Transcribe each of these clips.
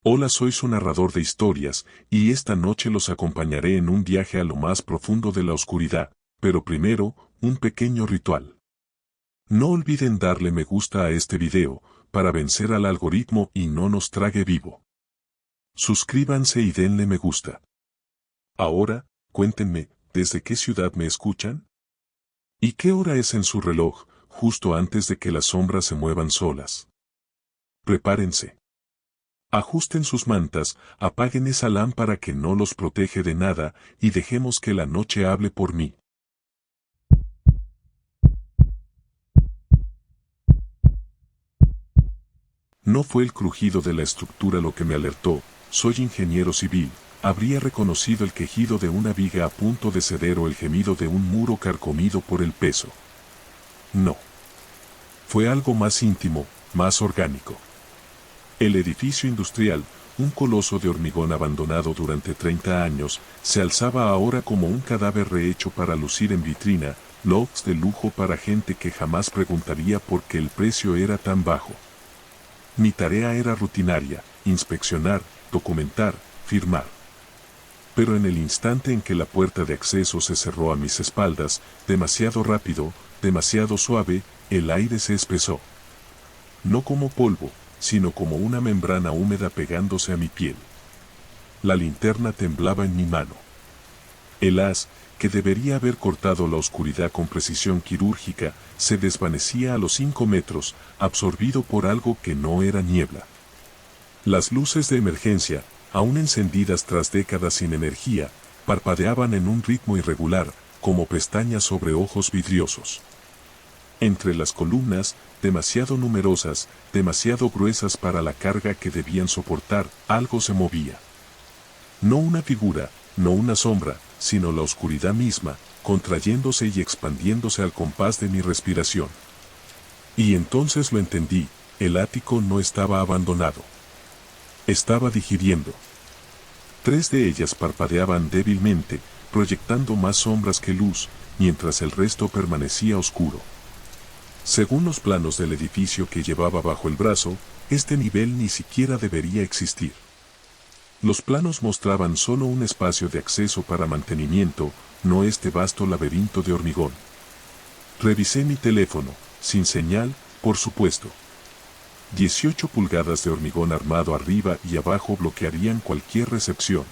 Hola, soy su narrador de historias, y esta noche los acompañaré en un viaje a lo más profundo de la oscuridad, pero primero, un pequeño ritual. No olviden darle me gusta a este video, para vencer al algoritmo y no nos trague vivo. Suscríbanse y denle me gusta. Ahora, cuéntenme, ¿desde qué ciudad me escuchan? ¿Y qué hora es en su reloj, justo antes de que las sombras se muevan solas? Prepárense. Ajusten sus mantas, apaguen esa lámpara que no los protege de nada, y dejemos que la noche hable por mí. No fue el crujido de la estructura lo que me alertó, soy ingeniero civil, habría reconocido el quejido de una viga a punto de ceder o el gemido de un muro carcomido por el peso. No. Fue algo más íntimo, más orgánico. El edificio industrial, un coloso de hormigón abandonado durante 30 años, se alzaba ahora como un cadáver rehecho para lucir en vitrina, lofts de lujo para gente que jamás preguntaría por qué el precio era tan bajo. Mi tarea era rutinaria, inspeccionar, documentar, firmar. Pero en el instante en que la puerta de acceso se cerró a mis espaldas, demasiado rápido, demasiado suave, el aire se espesó. No como polvo, sino como una membrana húmeda pegándose a mi piel. La linterna temblaba en mi mano. El haz, que debería haber cortado la oscuridad con precisión quirúrgica, se desvanecía a los 5 metros, absorbido por algo que no era niebla. Las luces de emergencia, aún encendidas tras décadas sin energía, parpadeaban en un ritmo irregular, como pestañas sobre ojos vidriosos. Entre las columnas, demasiado numerosas, demasiado gruesas para la carga que debían soportar, algo se movía. No una figura, no una sombra, sino la oscuridad misma, contrayéndose y expandiéndose al compás de mi respiración. Y entonces lo entendí, el ático no estaba abandonado. Estaba digiriendo. 3 de ellas parpadeaban débilmente, proyectando más sombras que luz, mientras el resto permanecía oscuro. Según los planos del edificio que llevaba bajo el brazo, este nivel ni siquiera debería existir. Los planos mostraban solo un espacio de acceso para mantenimiento, no este vasto laberinto de hormigón. Revisé mi teléfono, sin señal, por supuesto. 18 pulgadas de hormigón armado arriba y abajo bloquearían cualquier recepción.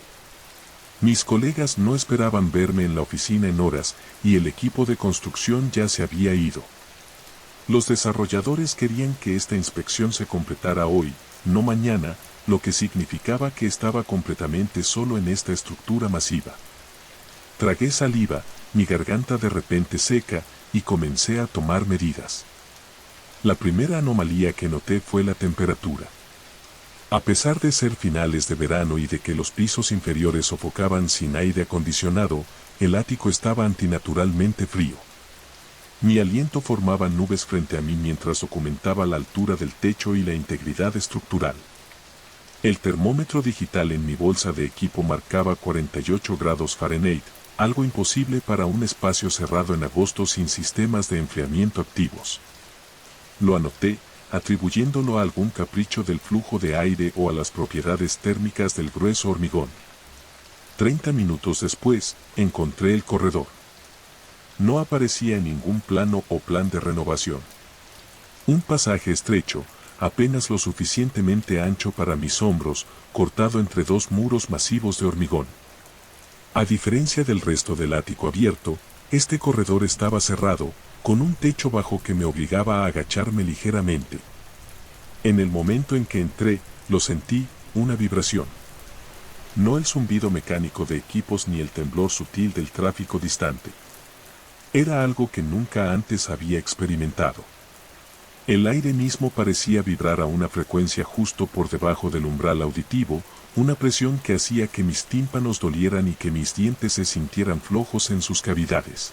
Mis colegas no esperaban verme en la oficina en horas, y el equipo de construcción ya se había ido. Los desarrolladores querían que esta inspección se completara hoy, no mañana, lo que significaba que estaba completamente solo en esta estructura masiva. Tragué saliva, mi garganta de repente seca, y comencé a tomar medidas. La primera anomalía que noté fue la temperatura. A pesar de ser finales de verano y de que los pisos inferiores sofocaban sin aire acondicionado, el ático estaba antinaturalmente frío. Mi aliento formaba nubes frente a mí mientras documentaba la altura del techo y la integridad estructural. El termómetro digital en mi bolsa de equipo marcaba 48 grados Fahrenheit, algo imposible para un espacio cerrado en agosto sin sistemas de enfriamiento activos. Lo anoté, atribuyéndolo a algún capricho del flujo de aire o a las propiedades térmicas del grueso hormigón. 30 minutos después, encontré el corredor. No aparecía en ningún plano o plan de renovación. Un pasaje estrecho, apenas lo suficientemente ancho para mis hombros, cortado entre 2 muros masivos de hormigón. A diferencia del resto del ático abierto, este corredor estaba cerrado, con un techo bajo que me obligaba a agacharme ligeramente. En el momento en que entré, lo sentí, una vibración. No el zumbido mecánico de equipos ni el temblor sutil del tráfico distante. Era algo que nunca antes había experimentado. El aire mismo parecía vibrar a una frecuencia justo por debajo del umbral auditivo, una presión que hacía que mis tímpanos dolieran y que mis dientes se sintieran flojos en sus cavidades.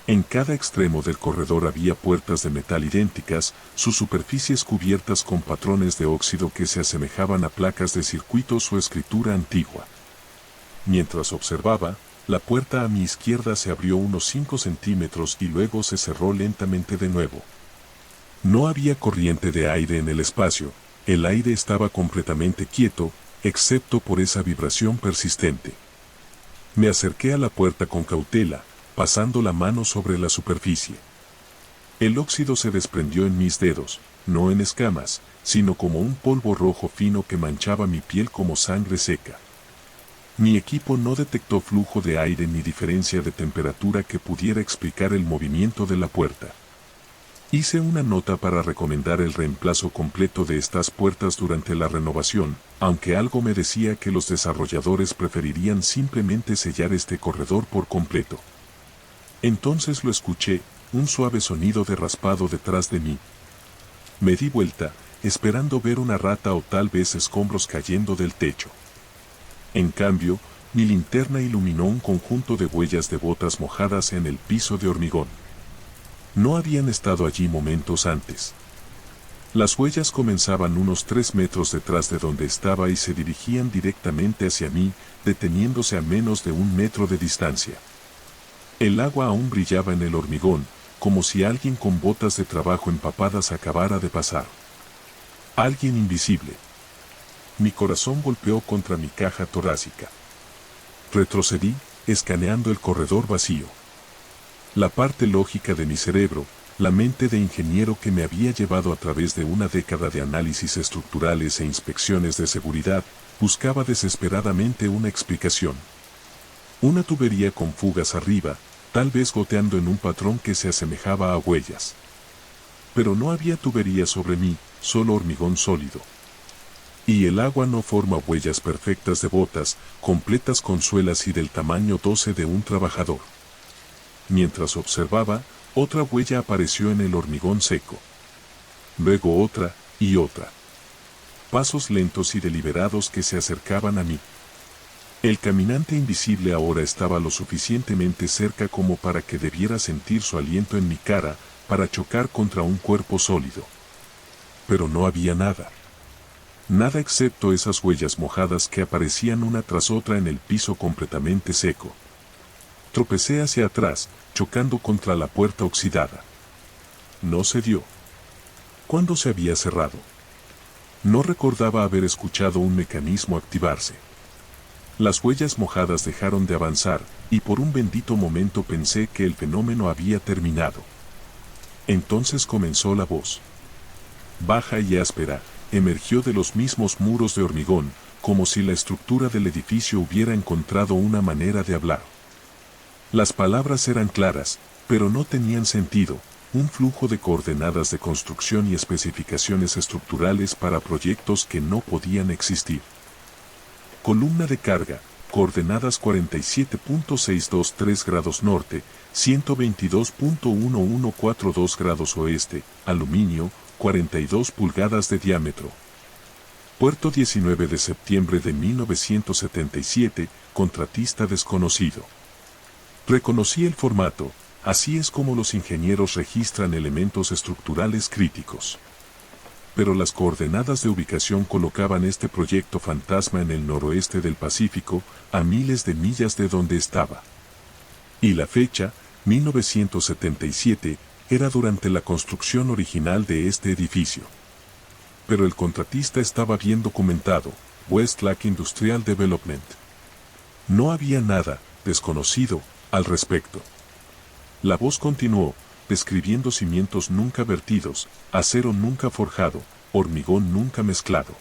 En cada extremo del corredor había puertas de metal idénticas, sus superficies cubiertas con patrones de óxido que se asemejaban a placas de circuitos o escritura antigua. Mientras observaba, la puerta a mi izquierda se abrió unos 5 centímetros y luego se cerró lentamente de nuevo. No había corriente de aire en el espacio, El aire estaba completamente quieto, excepto por esa vibración persistente. Me acerqué a la puerta con cautela, pasando la mano sobre la superficie. El óxido se desprendió en mis dedos, no en escamas, sino como un polvo rojo fino que manchaba mi piel como sangre seca. Mi equipo no detectó flujo de aire ni diferencia de temperatura que pudiera explicar el movimiento de la puerta. Hice una nota para recomendar el reemplazo completo de estas puertas durante la renovación, aunque algo me decía que los desarrolladores preferirían simplemente sellar este corredor por completo. Entonces lo escuché, un suave sonido de raspado detrás de mí. Me di vuelta, esperando ver una rata o tal vez escombros cayendo del techo. En cambio, mi linterna iluminó un conjunto de huellas de botas mojadas en el piso de hormigón. No habían estado allí momentos antes. Las huellas comenzaban unos 3 metros detrás de donde estaba y se dirigían directamente hacia mí, deteniéndose a menos de 1 metro de distancia. El agua aún brillaba en el hormigón, como si alguien con botas de trabajo empapadas acabara de pasar. Alguien invisible. Mi corazón golpeó contra mi caja torácica. Retrocedí, escaneando el corredor vacío. La parte lógica de mi cerebro, la mente de ingeniero que me había llevado a través de una década de análisis estructurales e inspecciones de seguridad, buscaba desesperadamente una explicación. Una tubería con fugas arriba, tal vez goteando en un patrón que se asemejaba a huellas. Pero no había tubería sobre mí, solo hormigón sólido. Y el agua no forma huellas perfectas de botas, completas con suelas y del tamaño 12 de un trabajador. Mientras observaba, otra huella apareció en el hormigón seco. Luego otra, y otra. Pasos lentos y deliberados que se acercaban a mí. El caminante invisible ahora estaba lo suficientemente cerca como para que debiera sentir su aliento en mi cara, para chocar contra un cuerpo sólido. Pero no había nada. Nada excepto esas huellas mojadas que aparecían una tras otra en el piso completamente seco. Tropecé hacia atrás, chocando contra la puerta oxidada. No se dio. ¿Cuándo se había cerrado? No recordaba haber escuchado un mecanismo activarse. Las huellas mojadas dejaron de avanzar, y por un bendito momento pensé que el fenómeno había terminado. Entonces comenzó la voz. Baja y áspera, emergió de los mismos muros de hormigón, como si la estructura del edificio hubiera encontrado una manera de hablar. Las palabras eran claras, pero no tenían sentido, un flujo de coordenadas de construcción y especificaciones estructurales para proyectos que no podían existir. Columna de carga, coordenadas 47.623 grados norte, 122.1142 grados oeste, aluminio, 42 pulgadas de diámetro. Puerto 19 de septiembre de 1977, contratista desconocido. Reconocí el formato, así es como los ingenieros registran elementos estructurales críticos. Pero las coordenadas de ubicación colocaban este proyecto fantasma en el noroeste del Pacífico, a miles de millas de donde estaba. Y la fecha, 1977, era durante la construcción original de este edificio. Pero el contratista estaba bien documentado, Westlake Industrial Development. No había nada, desconocido, al respecto. La voz continuó, describiendo cimientos nunca vertidos, acero nunca forjado, hormigón nunca mezclado.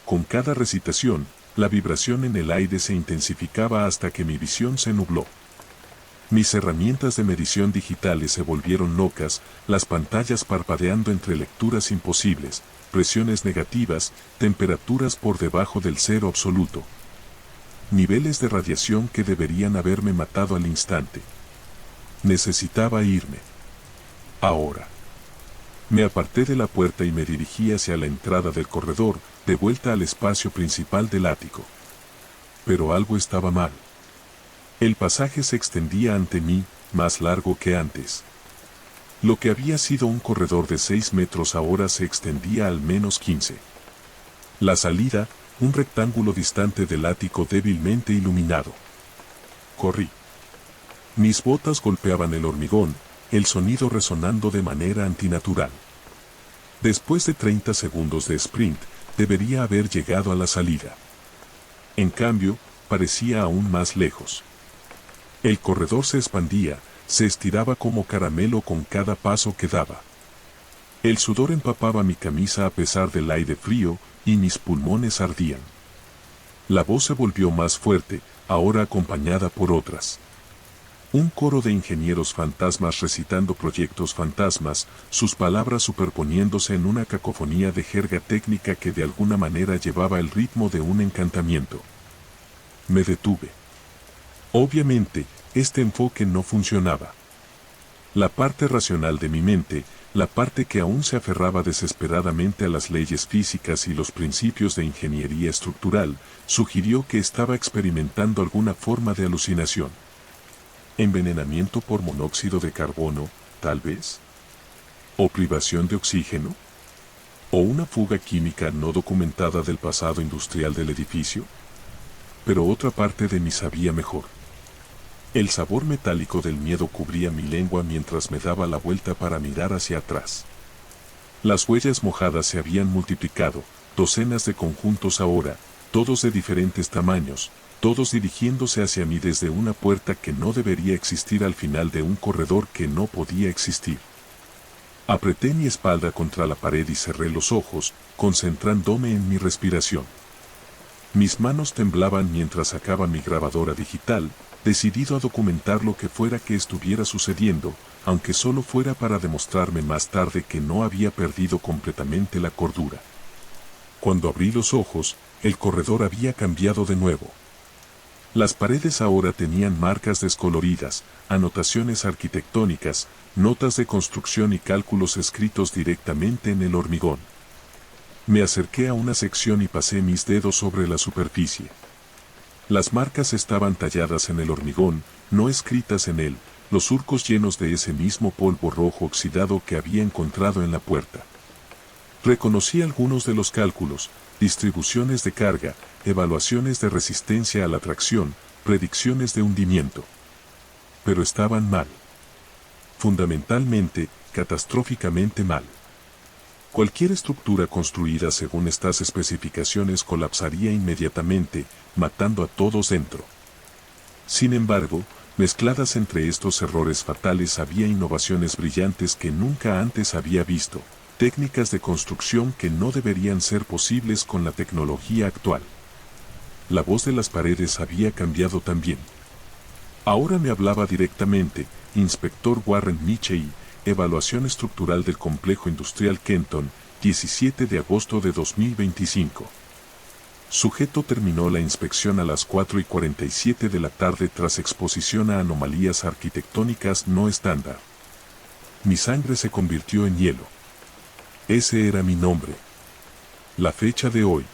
Con cada recitación, la vibración en el aire se intensificaba hasta que mi visión se nubló. Mis herramientas de medición digitales se volvieron locas, las pantallas parpadeando entre lecturas imposibles, presiones negativas, temperaturas por debajo del cero absoluto. Niveles de radiación que deberían haberme matado al instante. Necesitaba irme. Ahora. Me aparté de la puerta y me dirigí hacia la entrada del corredor, de vuelta al espacio principal del ático. Pero algo estaba mal. El pasaje se extendía ante mí, más largo que antes. Lo que había sido un corredor de 6 metros ahora se extendía al menos 15. La salida, un rectángulo distante del ático débilmente iluminado. Corrí. Mis botas golpeaban el hormigón, el sonido resonando de manera antinatural. Después de 30 segundos de sprint, debería haber llegado a la salida. En cambio, parecía aún más lejos. El corredor se expandía, se estiraba como caramelo con cada paso que daba. El sudor empapaba mi camisa a pesar del aire frío, y mis pulmones ardían. La voz se volvió más fuerte, ahora acompañada por otras. Un coro de ingenieros fantasmas recitando proyectos fantasmas, sus palabras superponiéndose en una cacofonía de jerga técnica que de alguna manera llevaba el ritmo de un encantamiento. Me detuve. Obviamente, este enfoque no funcionaba. La parte racional de mi mente, la parte que aún se aferraba desesperadamente a las leyes físicas y los principios de ingeniería estructural, sugirió que estaba experimentando alguna forma de alucinación. ¿Envenenamiento por monóxido de carbono, tal vez? ¿O privación de oxígeno? ¿O una fuga química no documentada del pasado industrial del edificio? Pero otra parte de mí sabía mejor. El sabor metálico del miedo cubría mi lengua mientras me daba la vuelta para mirar hacia atrás. Las huellas mojadas se habían multiplicado, docenas de conjuntos ahora, todos de diferentes tamaños, todos dirigiéndose hacia mí desde una puerta que no debería existir al final de un corredor que no podía existir. Apreté mi espalda contra la pared y cerré los ojos, concentrándome en mi respiración. Mis manos temblaban mientras sacaba mi grabadora digital, decidido a documentar lo que fuera que estuviera sucediendo, aunque solo fuera para demostrarme más tarde que no había perdido completamente la cordura. Cuando abrí los ojos, el corredor había cambiado de nuevo. Las paredes ahora tenían marcas descoloridas, anotaciones arquitectónicas, notas de construcción y cálculos escritos directamente en el hormigón. Me acerqué a una sección y pasé mis dedos sobre la superficie. Las marcas estaban talladas en el hormigón, no escritas en él, los surcos llenos de ese mismo polvo rojo oxidado que había encontrado en la puerta. Reconocí algunos de los cálculos, distribuciones de carga, evaluaciones de resistencia a la tracción, predicciones de hundimiento. Pero estaban mal. Fundamentalmente, catastróficamente mal. Cualquier estructura construida según estas especificaciones colapsaría inmediatamente, matando a todos dentro. Sin embargo, mezcladas entre estos errores fatales había innovaciones brillantes que nunca antes había visto, técnicas de construcción que no deberían ser posibles con la tecnología actual. La voz de las paredes había cambiado también. Ahora me hablaba directamente, Inspector Warren Michei, Evaluación estructural del complejo industrial Kenton, 17 de agosto de 2025. Sujeto terminó la inspección a las 4:47 de la tarde tras exposición a anomalías arquitectónicas no estándar. Mi sangre se convirtió en hielo. Ese era mi nombre. La fecha de hoy.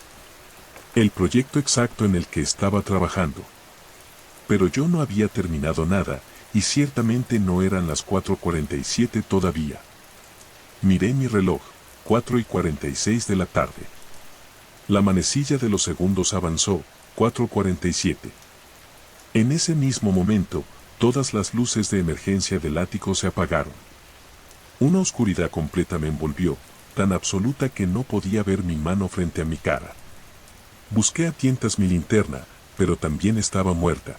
El proyecto exacto en el que estaba trabajando. Pero yo no había terminado nada, y ciertamente no eran las 4:47 todavía. Miré mi reloj, 4:46 de la tarde. La manecilla de los segundos avanzó, 4:47. En ese mismo momento, todas las luces de emergencia del ático se apagaron. Una oscuridad completa me envolvió, tan absoluta que no podía ver mi mano frente a mi cara. Busqué a tientas mi linterna, pero también estaba muerta.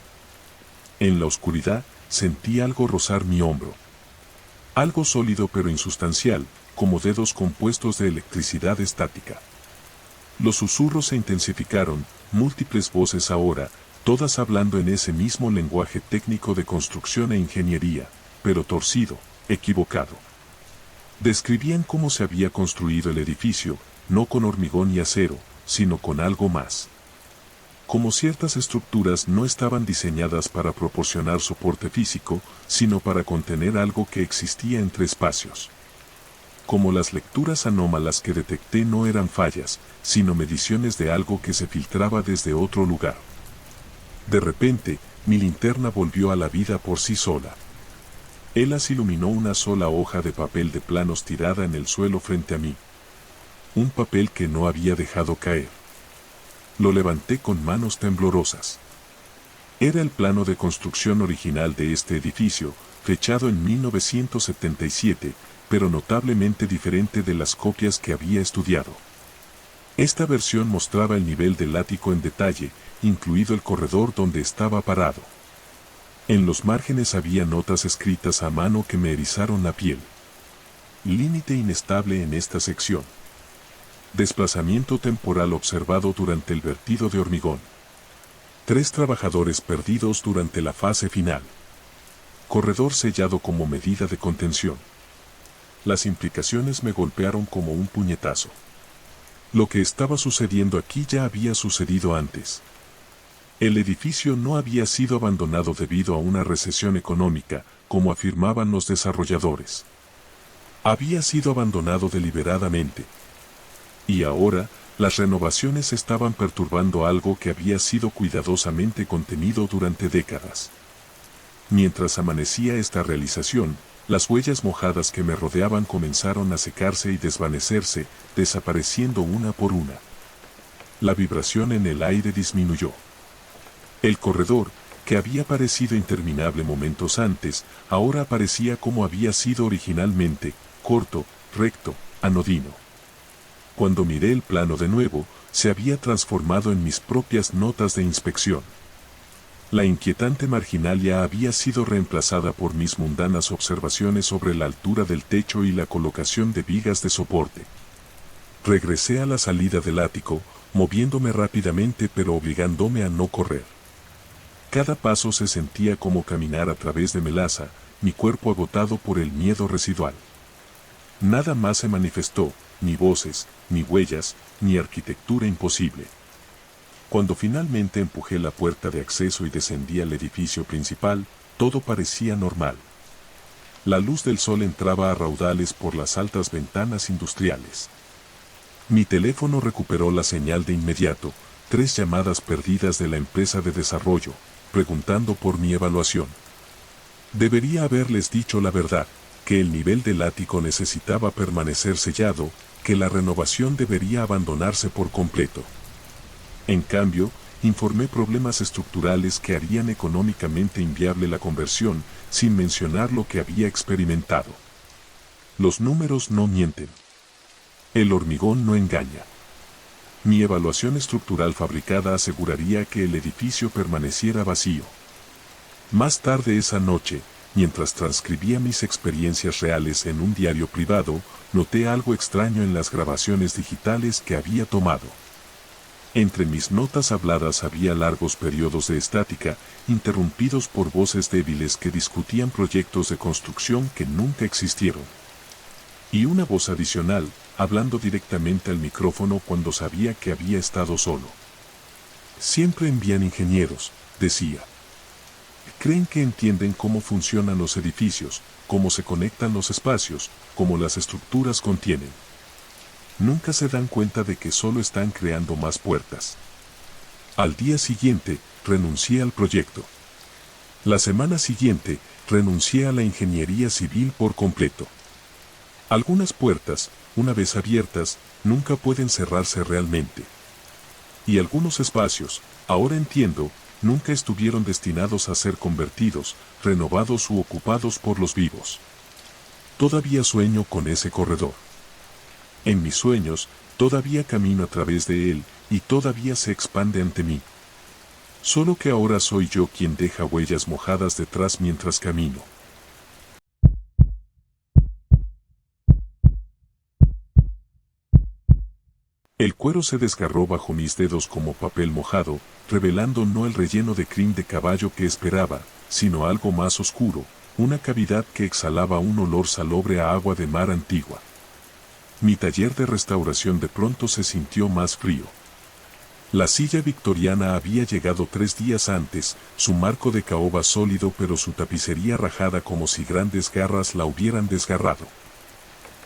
En la oscuridad, sentí algo rozar mi hombro. Algo sólido pero insustancial, como dedos compuestos de electricidad estática. Los susurros se intensificaron, múltiples voces ahora, todas hablando en ese mismo lenguaje técnico de construcción e ingeniería, pero torcido, equivocado. Describían cómo se había construido el edificio, no con hormigón y acero, sino con algo más. Como ciertas estructuras no estaban diseñadas para proporcionar soporte físico, sino para contener algo que existía entre espacios. Como las lecturas anómalas que detecté no eran fallas, sino mediciones de algo que se filtraba desde otro lugar. De repente, mi linterna volvió a la vida por sí sola. Elas iluminó una sola hoja de papel de planos tirada en el suelo frente a mí. Un papel que no había dejado caer. Lo levanté con manos temblorosas. Era el plano de construcción original de este edificio, fechado en 1977, pero notablemente diferente de las copias que había estudiado. Esta versión mostraba el nivel del ático en detalle, incluido el corredor donde estaba parado. En los márgenes había notas escritas a mano que me erizaron la piel. Límite inestable en esta sección. Desplazamiento temporal observado durante el vertido de hormigón. 3 trabajadores perdidos durante la fase final. Corredor sellado como medida de contención. Las implicaciones me golpearon como un puñetazo. Lo que estaba sucediendo aquí ya había sucedido antes. El edificio no había sido abandonado debido a una recesión económica, como afirmaban los desarrolladores. Había sido abandonado deliberadamente. Y ahora, las renovaciones estaban perturbando algo que había sido cuidadosamente contenido durante décadas. Mientras amanecía esta realización, las huellas mojadas que me rodeaban comenzaron a secarse y desvanecerse, desapareciendo una por una. La vibración en el aire disminuyó. El corredor, que había parecido interminable momentos antes, ahora parecía como había sido originalmente, corto, recto, anodino. Cuando miré el plano de nuevo, se había transformado en mis propias notas de inspección. La inquietante marginalia había sido reemplazada por mis mundanas observaciones sobre la altura del techo y la colocación de vigas de soporte. Regresé a la salida del ático, moviéndome rápidamente pero obligándome a no correr. Cada paso se sentía como caminar a través de melaza, mi cuerpo agotado por el miedo residual. Nada más se manifestó, ni voces, ni huellas, ni arquitectura imposible. Cuando finalmente empujé la puerta de acceso y descendí al edificio principal, todo parecía normal. La luz del sol entraba a raudales por las altas ventanas industriales. Mi teléfono recuperó la señal de inmediato, 3 llamadas perdidas de la empresa de desarrollo, preguntando por mi evaluación. Debería haberles dicho la verdad, que el nivel del ático necesitaba permanecer sellado, que la renovación debería abandonarse por completo. En cambio, informé problemas estructurales que harían económicamente inviable la conversión, sin mencionar lo que había experimentado. Los números no mienten. El hormigón no engaña. Mi evaluación estructural fabricada aseguraría que el edificio permaneciera vacío. Más tarde esa noche, mientras transcribía mis experiencias reales en un diario privado, noté algo extraño en las grabaciones digitales que había tomado. Entre mis notas habladas había largos periodos de estática, interrumpidos por voces débiles que discutían proyectos de construcción que nunca existieron. Y una voz adicional, hablando directamente al micrófono cuando sabía que había estado solo. Siempre envían ingenieros, decía. Creen que entienden cómo funcionan los edificios, cómo se conectan los espacios, cómo las estructuras contienen. Nunca se dan cuenta de que solo están creando más puertas. Al día siguiente, renuncié al proyecto. La semana siguiente, renuncié a la ingeniería civil por completo. Algunas puertas, una vez abiertas, nunca pueden cerrarse realmente. Y algunos espacios, ahora entiendo, nunca estuvieron destinados a ser convertidos, renovados u ocupados por los vivos. Todavía sueño con ese corredor. En mis sueños, todavía camino a través de él, y todavía se expande ante mí. Solo que ahora soy yo quien deja huellas mojadas detrás mientras camino. El cuero se desgarró bajo mis dedos como papel mojado, revelando no el relleno de crin de caballo que esperaba, sino algo más oscuro, una cavidad que exhalaba un olor salobre a agua de mar antigua. Mi taller de restauración de pronto se sintió más frío. La silla victoriana había llegado 3 días antes, su marco de caoba sólido pero su tapicería rajada como si grandes garras la hubieran desgarrado.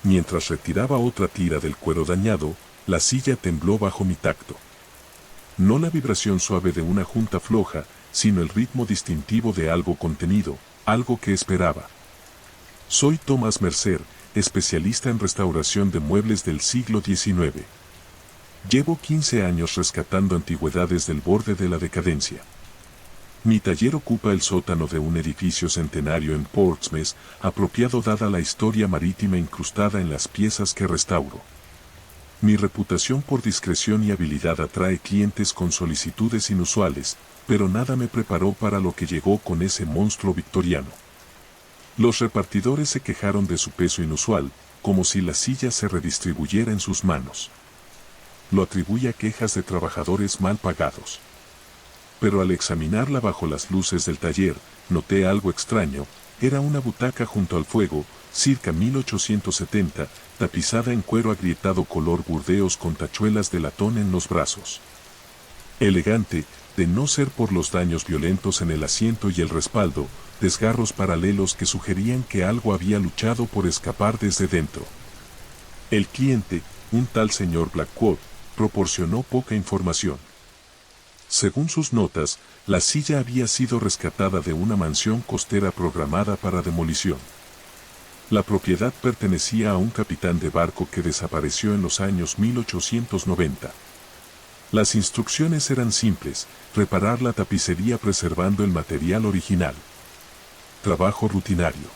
Mientras retiraba otra tira del cuero dañado, la silla tembló bajo mi tacto. No la vibración suave de una junta floja, sino el ritmo distintivo de algo contenido, algo que esperaba. Soy Thomas Mercer, especialista en restauración de muebles del siglo XIX. Llevo 15 años rescatando antigüedades del borde de la decadencia. Mi taller ocupa el sótano de un edificio centenario en Portsmouth, apropiado dada la historia marítima incrustada en las piezas que restauro. Mi reputación por discreción y habilidad atrae clientes con solicitudes inusuales, pero nada me preparó para lo que llegó con ese monstruo victoriano. Los repartidores se quejaron de su peso inusual, como si la silla se redistribuyera en sus manos. Lo atribuye a quejas de trabajadores mal pagados. Pero al examinarla bajo las luces del taller, noté algo extraño. Era una butaca junto al fuego, circa 1870, tapizada en cuero agrietado color burdeos con tachuelas de latón en los brazos. Elegante, de no ser por los daños violentos en el asiento y el respaldo, desgarros paralelos que sugerían que algo había luchado por escapar desde dentro. El cliente, un tal señor Blackwood, proporcionó poca información. Según sus notas, la silla había sido rescatada de una mansión costera programada para demolición. La propiedad pertenecía a un capitán de barco que desapareció en los años 1890. Las instrucciones eran simples: reparar la tapicería preservando el material original. Trabajo rutinario.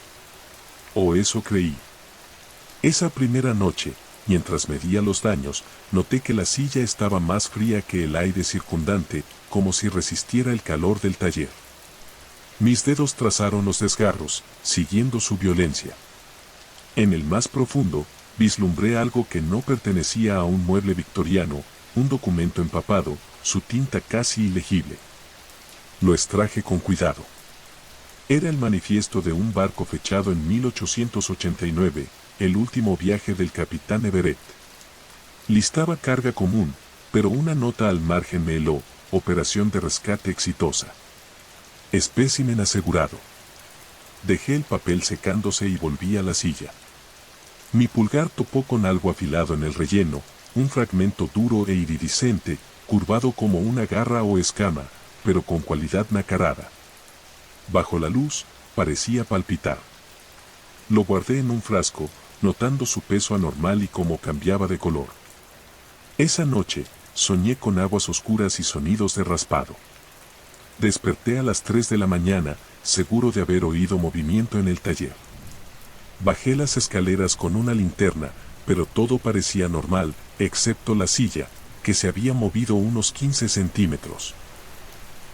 O eso creí. Esa primera noche, mientras medía los daños, noté que la silla estaba más fría que el aire circundante, como si resistiera el calor del taller. Mis dedos trazaron los desgarros, siguiendo su violencia. En el más profundo, vislumbré algo que no pertenecía a un mueble victoriano, un documento empapado, su tinta casi ilegible. Lo extraje con cuidado. Era el manifiesto de un barco fechado en 1889, el último viaje del capitán Everett. Listaba carga común, pero una nota al margen me heló: operación de rescate exitosa. Espécimen asegurado. Dejé el papel secándose y volví a la silla. Mi pulgar topó con algo afilado en el relleno, un fragmento duro e iridiscente, curvado como una garra o escama, pero con cualidad nacarada. Bajo la luz, parecía palpitar. Lo guardé en un frasco, notando su peso anormal y cómo cambiaba de color. Esa noche, soñé con aguas oscuras y sonidos de raspado. Desperté a las 3 de la mañana, seguro de haber oído movimiento en el taller. Bajé las escaleras con una linterna, pero todo parecía normal, excepto la silla, que se había movido unos 15 centímetros.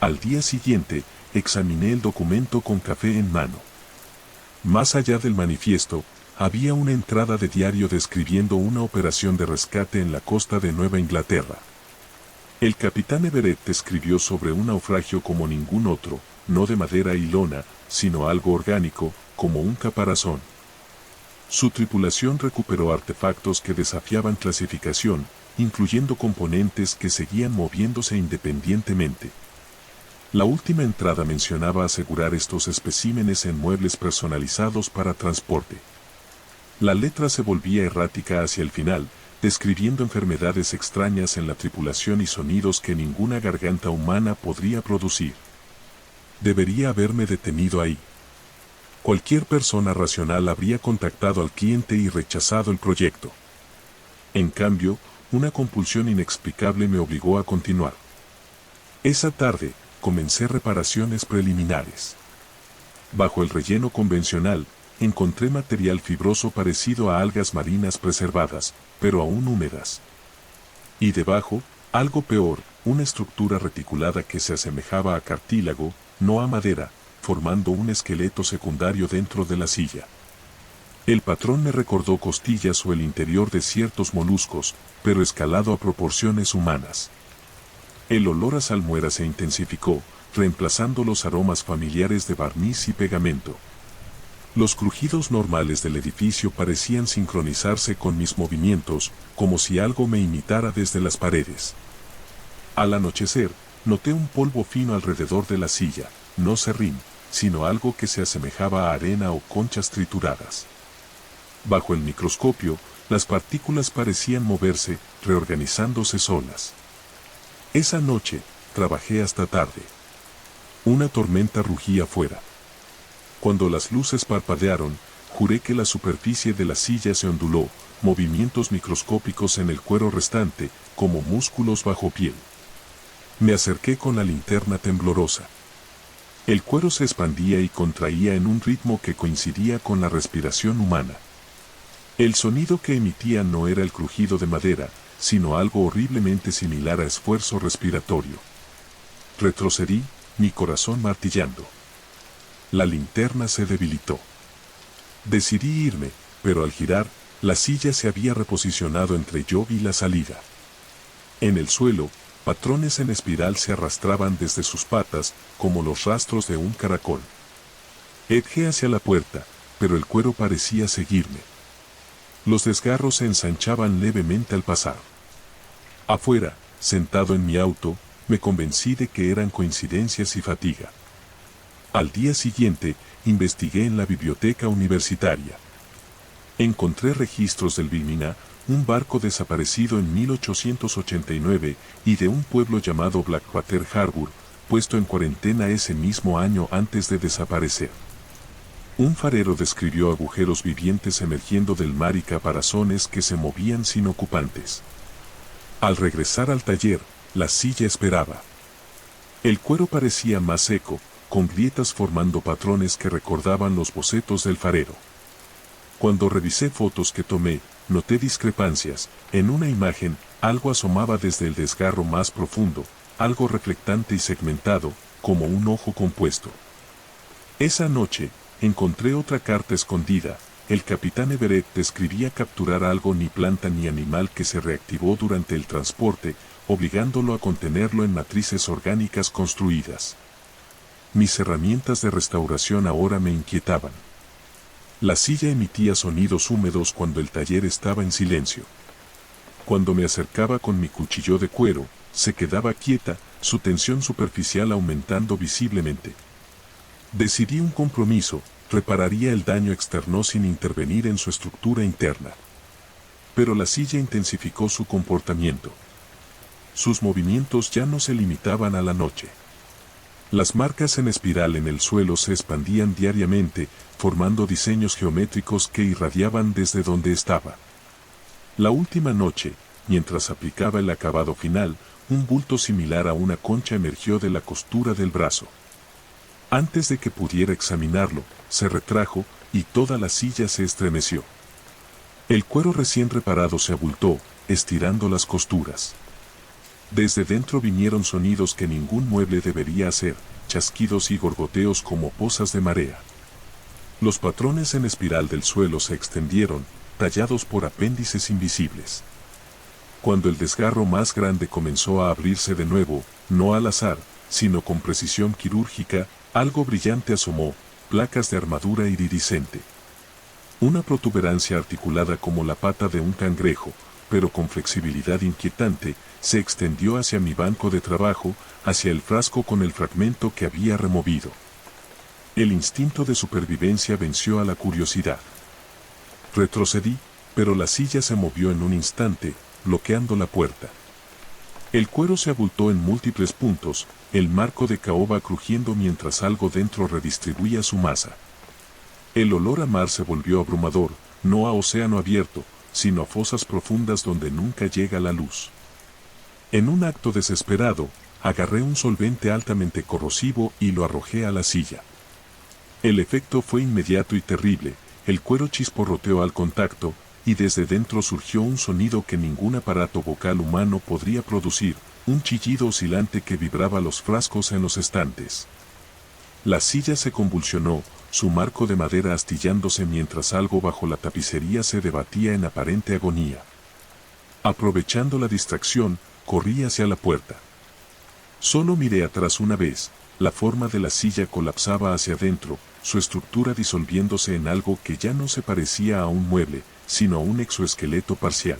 Al día siguiente, examiné el documento con café en mano. Más allá del manifiesto, había una entrada de diario describiendo una operación de rescate en la costa de Nueva Inglaterra. El capitán Everett escribió sobre un naufragio como ningún otro, no de madera y lona, sino algo orgánico, como un caparazón. Su tripulación recuperó artefactos que desafiaban clasificación, incluyendo componentes que seguían moviéndose independientemente. La última entrada mencionaba asegurar estos especímenes en muebles personalizados para transporte. La letra se volvía errática hacia el final, describiendo enfermedades extrañas en la tripulación y sonidos que ninguna garganta humana podría producir. Debería haberme detenido ahí. Cualquier persona racional habría contactado al cliente y rechazado el proyecto. En cambio, una compulsión inexplicable me obligó a continuar. Esa tarde, comencé reparaciones preliminares. Bajo el relleno convencional, encontré material fibroso parecido a algas marinas preservadas, pero aún húmedas. Y debajo, algo peor, una estructura reticulada que se asemejaba a cartílago, no a madera, formando un esqueleto secundario dentro de la silla. El patrón me recordó costillas o el interior de ciertos moluscos, pero escalado a proporciones humanas. El olor a salmuera se intensificó, reemplazando los aromas familiares de barniz y pegamento. Los crujidos normales del edificio parecían sincronizarse con mis movimientos, como si algo me imitara desde las paredes. Al anochecer, noté un polvo fino alrededor de la silla, no serrín, sino algo que se asemejaba a arena o conchas trituradas. Bajo el microscopio, las partículas parecían moverse, reorganizándose solas. Esa noche, trabajé hasta tarde. Una tormenta rugía afuera. Cuando las luces parpadearon, juré que la superficie de la silla se onduló, movimientos microscópicos en el cuero restante, como músculos bajo piel. Me acerqué con la linterna temblorosa. El cuero se expandía y contraía en un ritmo que coincidía con la respiración humana. El sonido que emitía no era el crujido de madera, sino algo horriblemente similar a esfuerzo respiratorio. Retrocedí, mi corazón martillando. La linterna se debilitó. Decidí irme, pero al girar, la silla se había reposicionado entre yo y la salida. En el suelo, patrones en espiral se arrastraban desde sus patas, como los rastros de un caracol. Edgé hacia la puerta, pero el cuero parecía seguirme. Los desgarros se ensanchaban levemente al pasar. Afuera, sentado en mi auto, me convencí de que eran coincidencias y fatiga. Al día siguiente, investigué en la biblioteca universitaria. Encontré registros del Vilmina, un barco desaparecido en 1889, y de un pueblo llamado Blackwater Harbour, puesto en cuarentena ese mismo año antes de desaparecer. Un farero describió agujeros vivientes emergiendo del mar y caparazones que se movían sin ocupantes. Al regresar al taller, la silla esperaba. El cuero parecía más seco, con grietas formando patrones que recordaban los bocetos del farero. Cuando revisé fotos que tomé, noté discrepancias. En una imagen, algo asomaba desde el desgarro más profundo, algo reflectante y segmentado, como un ojo compuesto. Esa noche, encontré otra carta escondida. El capitán Everett describía capturar algo ni planta ni animal que se reactivó durante el transporte, obligándolo a contenerlo en matrices orgánicas construidas. Mis herramientas de restauración ahora me inquietaban. La silla emitía sonidos húmedos cuando el taller estaba en silencio. Cuando me acercaba con mi cuchillo de cuero, se quedaba quieta, su tensión superficial aumentando visiblemente. Decidí un compromiso, repararía el daño externo sin intervenir en su estructura interna. Pero la silla intensificó su comportamiento. Sus movimientos ya no se limitaban a la noche. Las marcas en espiral en el suelo se expandían diariamente, formando diseños geométricos que irradiaban desde donde estaba. La última noche, mientras aplicaba el acabado final, un bulto similar a una concha emergió de la costura del brazo. Antes de que pudiera examinarlo, se retrajo y toda la silla se estremeció. El cuero recién reparado se abultó, estirando las costuras. Desde dentro vinieron sonidos que ningún mueble debería hacer, chasquidos y gorgoteos como pozas de marea. Los patrones en espiral del suelo se extendieron, tallados por apéndices invisibles. Cuando el desgarro más grande comenzó a abrirse de nuevo, no al azar, sino con precisión quirúrgica, algo brillante asomó, placas de armadura iridiscente. Una protuberancia articulada como la pata de un cangrejo, pero con flexibilidad inquietante, se extendió hacia mi banco de trabajo, hacia el frasco con el fragmento que había removido. El instinto de supervivencia venció a la curiosidad. Retrocedí, pero la silla se movió en un instante, bloqueando la puerta. El cuero se abultó en múltiples puntos, el marco de caoba crujiendo mientras algo dentro redistribuía su masa. El olor a mar se volvió abrumador, no a océano abierto, sino a fosas profundas donde nunca llega la luz. En un acto desesperado, agarré un solvente altamente corrosivo y lo arrojé a la silla. El efecto fue inmediato y terrible, el cuero chisporroteó al contacto, y desde dentro surgió un sonido que ningún aparato vocal humano podría producir, un chillido oscilante que vibraba los frascos en los estantes. La silla se convulsionó, su marco de madera astillándose mientras algo bajo la tapicería se debatía en aparente agonía. Aprovechando la distracción, corrí hacia la puerta. Solo miré atrás una vez, la forma de la silla colapsaba hacia adentro, su estructura disolviéndose en algo que ya no se parecía a un mueble, sino a un exoesqueleto parcial.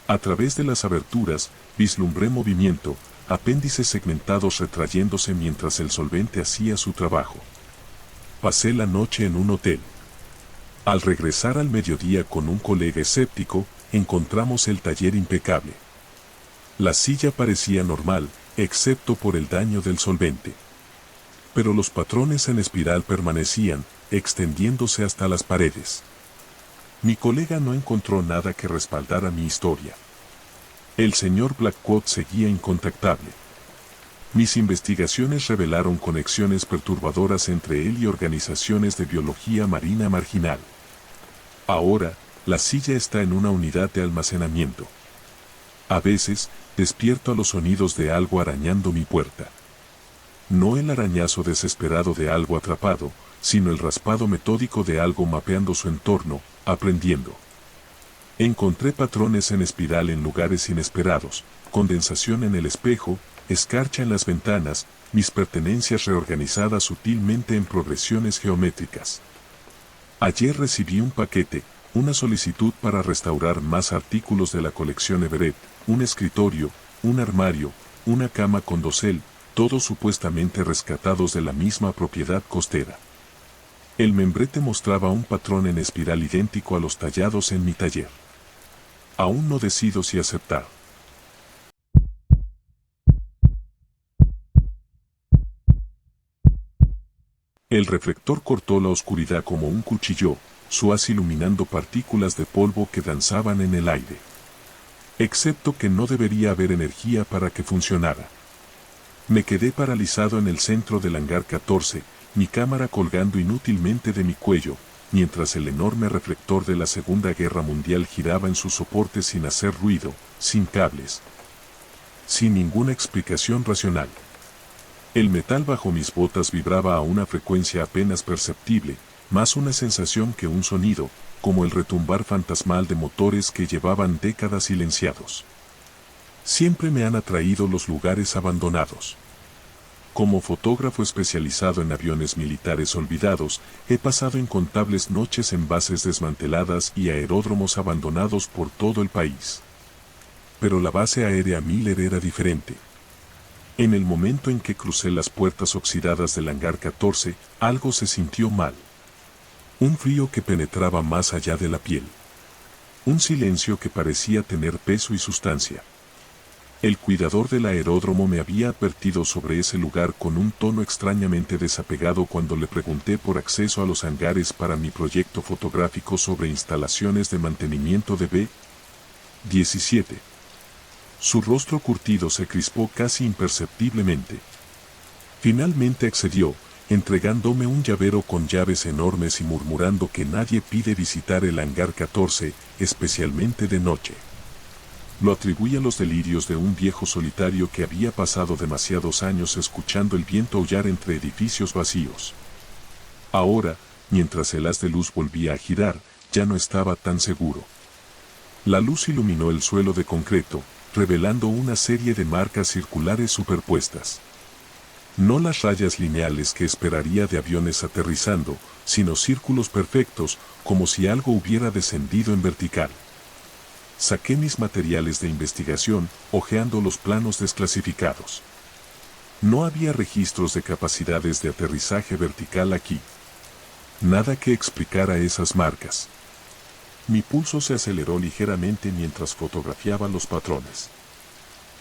A través de las aberturas, vislumbré movimiento, apéndices segmentados retrayéndose mientras el solvente hacía su trabajo. Pasé la noche en un hotel. Al regresar al mediodía con un colega escéptico, encontramos el taller impecable. La silla parecía normal, excepto por el daño del solvente. Pero los patrones en espiral permanecían, extendiéndose hasta las paredes. Mi colega no encontró nada que respaldara mi historia. El señor Blackwood seguía incontactable. Mis investigaciones revelaron conexiones perturbadoras entre él y organizaciones de biología marina marginal. Ahora, la silla está en una unidad de almacenamiento. A veces, despierto a los sonidos de algo arañando mi puerta. No el arañazo desesperado de algo atrapado, sino el raspado metódico de algo mapeando su entorno, aprendiendo. Encontré patrones en espiral en lugares inesperados, condensación en el espejo, escarcha en las ventanas, mis pertenencias reorganizadas sutilmente en progresiones geométricas. Ayer recibí un paquete, una solicitud para restaurar más artículos de la colección Everett, un escritorio, un armario, una cama con dosel, todos supuestamente rescatados de la misma propiedad costera. El membrete mostraba un patrón en espiral idéntico a los tallados en mi taller. Aún no decido si aceptar. El reflector cortó la oscuridad como un cuchillo, su haz iluminando partículas de polvo que danzaban en el aire. Excepto que no debería haber energía para que funcionara. Me quedé paralizado en el centro del hangar 14, mi cámara colgando inútilmente de mi cuello, mientras el enorme reflector de la Segunda Guerra Mundial giraba en su soporte sin hacer ruido, sin cables. Sin ninguna explicación racional. El metal bajo mis botas vibraba a una frecuencia apenas perceptible, más una sensación que un sonido, como el retumbar fantasmal de motores que llevaban décadas silenciados. Siempre me han atraído los lugares abandonados. Como fotógrafo especializado en aviones militares olvidados, he pasado incontables noches en bases desmanteladas y aeródromos abandonados por todo el país. Pero la base aérea Miller era diferente. En el momento en que crucé las puertas oxidadas del hangar 14, algo se sintió mal. Un frío que penetraba más allá de la piel. Un silencio que parecía tener peso y sustancia. El cuidador del aeródromo me había advertido sobre ese lugar con un tono extrañamente desapegado cuando le pregunté por acceso a los hangares para mi proyecto fotográfico sobre instalaciones de mantenimiento de B-17. Su rostro curtido se crispó casi imperceptiblemente. Finalmente accedió, entregándome un llavero con llaves enormes y murmurando que nadie pide visitar el hangar 14, especialmente de noche. Lo atribuí a los delirios de un viejo solitario que había pasado demasiados años escuchando el viento aullar entre edificios vacíos. Ahora, mientras el haz de luz volvía a girar, ya no estaba tan seguro. La luz iluminó el suelo de concreto, revelando una serie de marcas circulares superpuestas. No las rayas lineales que esperaría de aviones aterrizando, sino círculos perfectos, como si algo hubiera descendido en vertical. Saqué mis materiales de investigación, hojeando los planos desclasificados. No había registros de capacidades de aterrizaje vertical aquí. Nada que explicara esas marcas. Mi pulso se aceleró ligeramente mientras fotografiaba los patrones.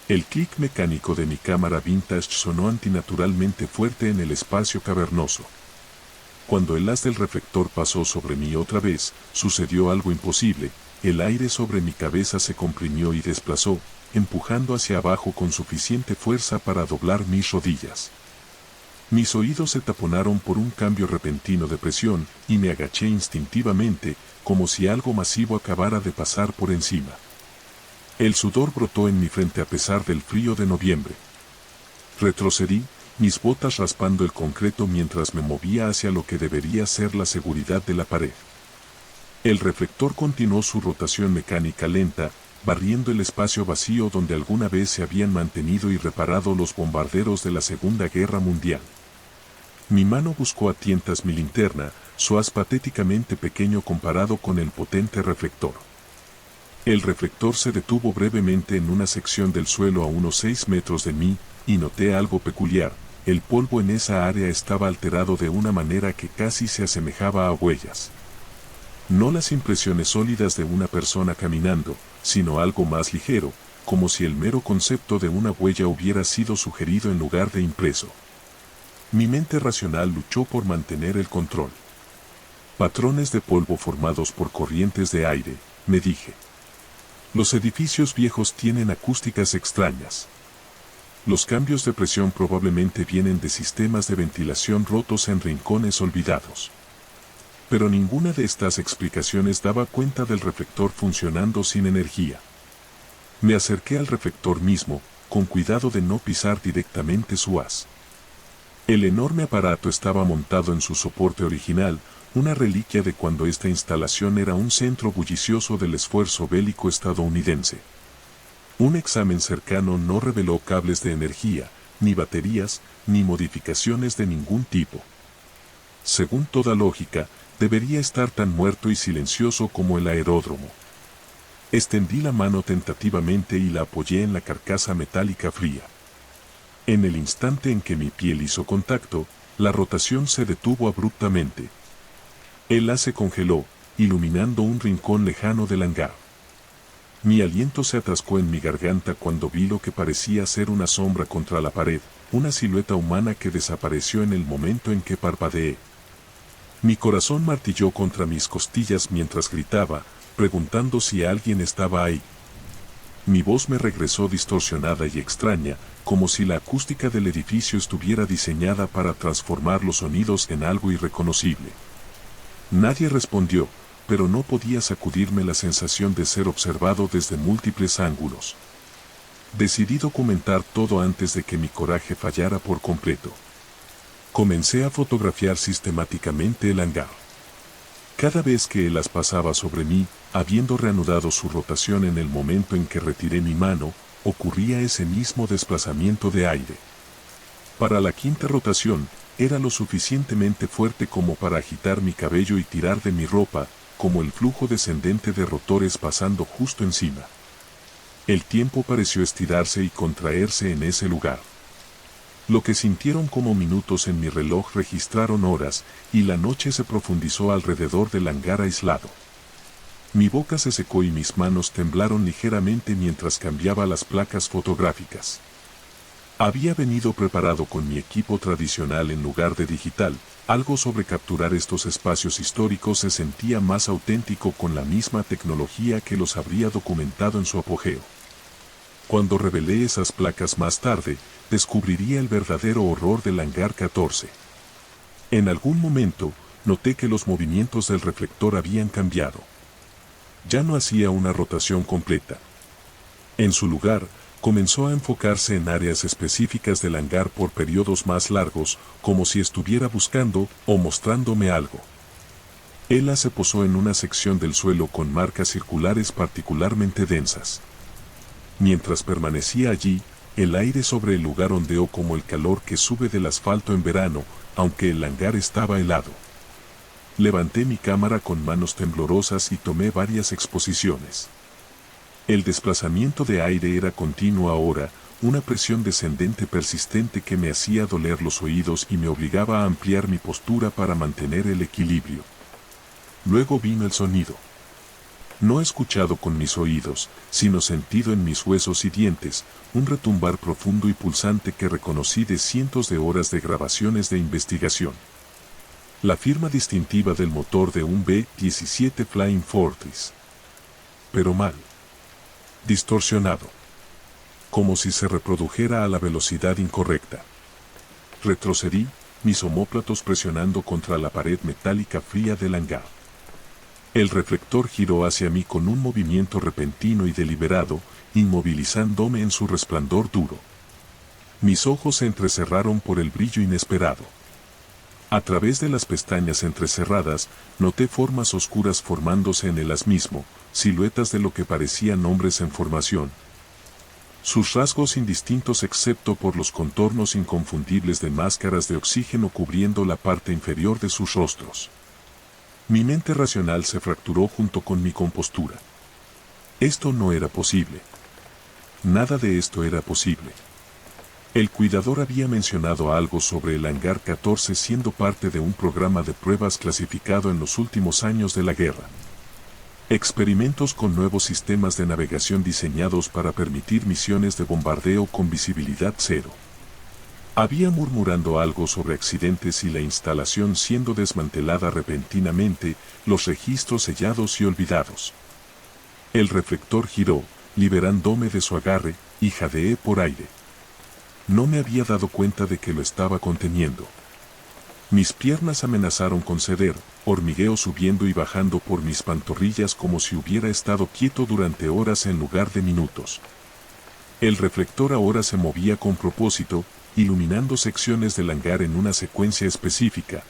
El clic mecánico de mi cámara vintage sonó antinaturalmente fuerte en el espacio cavernoso. Cuando el haz del reflector pasó sobre mí otra vez, sucedió algo imposible. El aire sobre mi cabeza se comprimió y desplazó, empujando hacia abajo con suficiente fuerza para doblar mis rodillas. Mis oídos se taponaron por un cambio repentino de presión y me agaché instintivamente, como si algo masivo acabara de pasar por encima. El sudor brotó en mi frente a pesar del frío de noviembre. Retrocedí, mis botas raspando el concreto mientras me movía hacia lo que debería ser la seguridad de la pared. El reflector continuó su rotación mecánica lenta, barriendo el espacio vacío donde alguna vez se habían mantenido y reparado los bombarderos de la Segunda Guerra Mundial. Mi mano buscó a tientas mi linterna, su haz patéticamente pequeño comparado con el potente reflector. El reflector se detuvo brevemente en una sección del suelo a unos 6 metros de mí, y noté algo peculiar. El polvo en esa área estaba alterado de una manera que casi se asemejaba a huellas. No las impresiones sólidas de una persona caminando, sino algo más ligero, como si el mero concepto de una huella hubiera sido sugerido en lugar de impreso. Mi mente racional luchó por mantener el control. Patrones de polvo formados por corrientes de aire, me dije. Los edificios viejos tienen acústicas extrañas. Los cambios de presión probablemente vienen de sistemas de ventilación rotos en rincones olvidados. Pero ninguna de estas explicaciones daba cuenta del reflector funcionando sin energía. Me acerqué al reflector mismo, con cuidado de no pisar directamente su haz. El enorme aparato estaba montado en su soporte original, una reliquia de cuando esta instalación era un centro bullicioso del esfuerzo bélico estadounidense. Un examen cercano no reveló cables de energía, ni baterías, ni modificaciones de ningún tipo. Según toda lógica, debería estar tan muerto y silencioso como el aeródromo. Extendí la mano tentativamente y la apoyé en la carcasa metálica fría. En el instante en que mi piel hizo contacto, la rotación se detuvo abruptamente. El haz se congeló, iluminando un rincón lejano del hangar. Mi aliento se atascó en mi garganta cuando vi lo que parecía ser una sombra contra la pared, una silueta humana que desapareció en el momento en que parpadeé. Mi corazón martilló contra mis costillas mientras gritaba, preguntando si alguien estaba ahí. Mi voz me regresó distorsionada y extraña, como si la acústica del edificio estuviera diseñada para transformar los sonidos en algo irreconocible. Nadie respondió, pero no podía sacudirme la sensación de ser observado desde múltiples ángulos. Decidí documentar todo antes de que mi coraje fallara por completo. Comencé a fotografiar sistemáticamente el hangar. Cada vez que el haz pasaba sobre mí, habiendo reanudado su rotación en el momento en que retiré mi mano, ocurría ese mismo desplazamiento de aire. Para la quinta rotación, era lo suficientemente fuerte como para agitar mi cabello y tirar de mi ropa, como el flujo descendente de rotores pasando justo encima. El tiempo pareció estirarse y contraerse en ese lugar. Lo que sintieron como minutos en mi reloj registraron horas, y la noche se profundizó alrededor del hangar aislado. Mi boca se secó y mis manos temblaron ligeramente mientras cambiaba las placas fotográficas. Había venido preparado con mi equipo tradicional en lugar de digital, algo sobre capturar estos espacios históricos se sentía más auténtico con la misma tecnología que los habría documentado en su apogeo. Cuando revelé esas placas más tarde, descubriría el verdadero horror del hangar 14. En algún momento, noté que los movimientos del reflector habían cambiado. Ya no hacía una rotación completa. En su lugar, comenzó a enfocarse en áreas específicas del hangar por periodos más largos, como si estuviera buscando o mostrándome algo. Ella se posó en una sección del suelo con marcas circulares particularmente densas. Mientras permanecía allí, el aire sobre el lugar ondeó como el calor que sube del asfalto en verano, aunque el hangar estaba helado. Levanté mi cámara con manos temblorosas y tomé varias exposiciones. El desplazamiento de aire era continuo ahora, una presión descendente persistente que me hacía doler los oídos y me obligaba a ampliar mi postura para mantener el equilibrio. Luego vino el sonido. No escuchado con mis oídos, sino sentido en mis huesos y dientes, un retumbar profundo y pulsante que reconocí de cientos de horas de grabaciones de investigación. La firma distintiva del motor de un B-17 Flying Fortress. Pero mal. Distorsionado. Como si se reprodujera a la velocidad incorrecta. Retrocedí, mis omóplatos presionando contra la pared metálica fría del hangar. El reflector giró hacia mí con un movimiento repentino y deliberado, inmovilizándome en su resplandor duro. Mis ojos se entrecerraron por el brillo inesperado. A través de las pestañas entrecerradas, noté formas oscuras formándose en el haz mismo, siluetas de lo que parecían hombres en formación. Sus rasgos indistintos excepto por los contornos inconfundibles de máscaras de oxígeno cubriendo la parte inferior de sus rostros. Mi mente racional se fracturó junto con mi compostura. Esto no era posible. Nada de esto era posible. El cuidador había mencionado algo sobre el hangar 14 siendo parte de un programa de pruebas clasificado en los últimos años de la guerra. Experimentos con nuevos sistemas de navegación diseñados para permitir misiones de bombardeo con visibilidad cero. Había murmurando algo sobre accidentes y la instalación siendo desmantelada repentinamente, los registros sellados y olvidados. El reflector giró, liberándome de su agarre, y jadeé por aire. no me había dado cuenta de que lo estaba conteniendo. Mis piernas amenazaron con ceder, hormigueo subiendo y bajando por mis pantorrillas como si hubiera estado quieto durante horas en lugar de minutos. El reflector ahora se movía con propósito, iluminando secciones del hangar en una secuencia específica,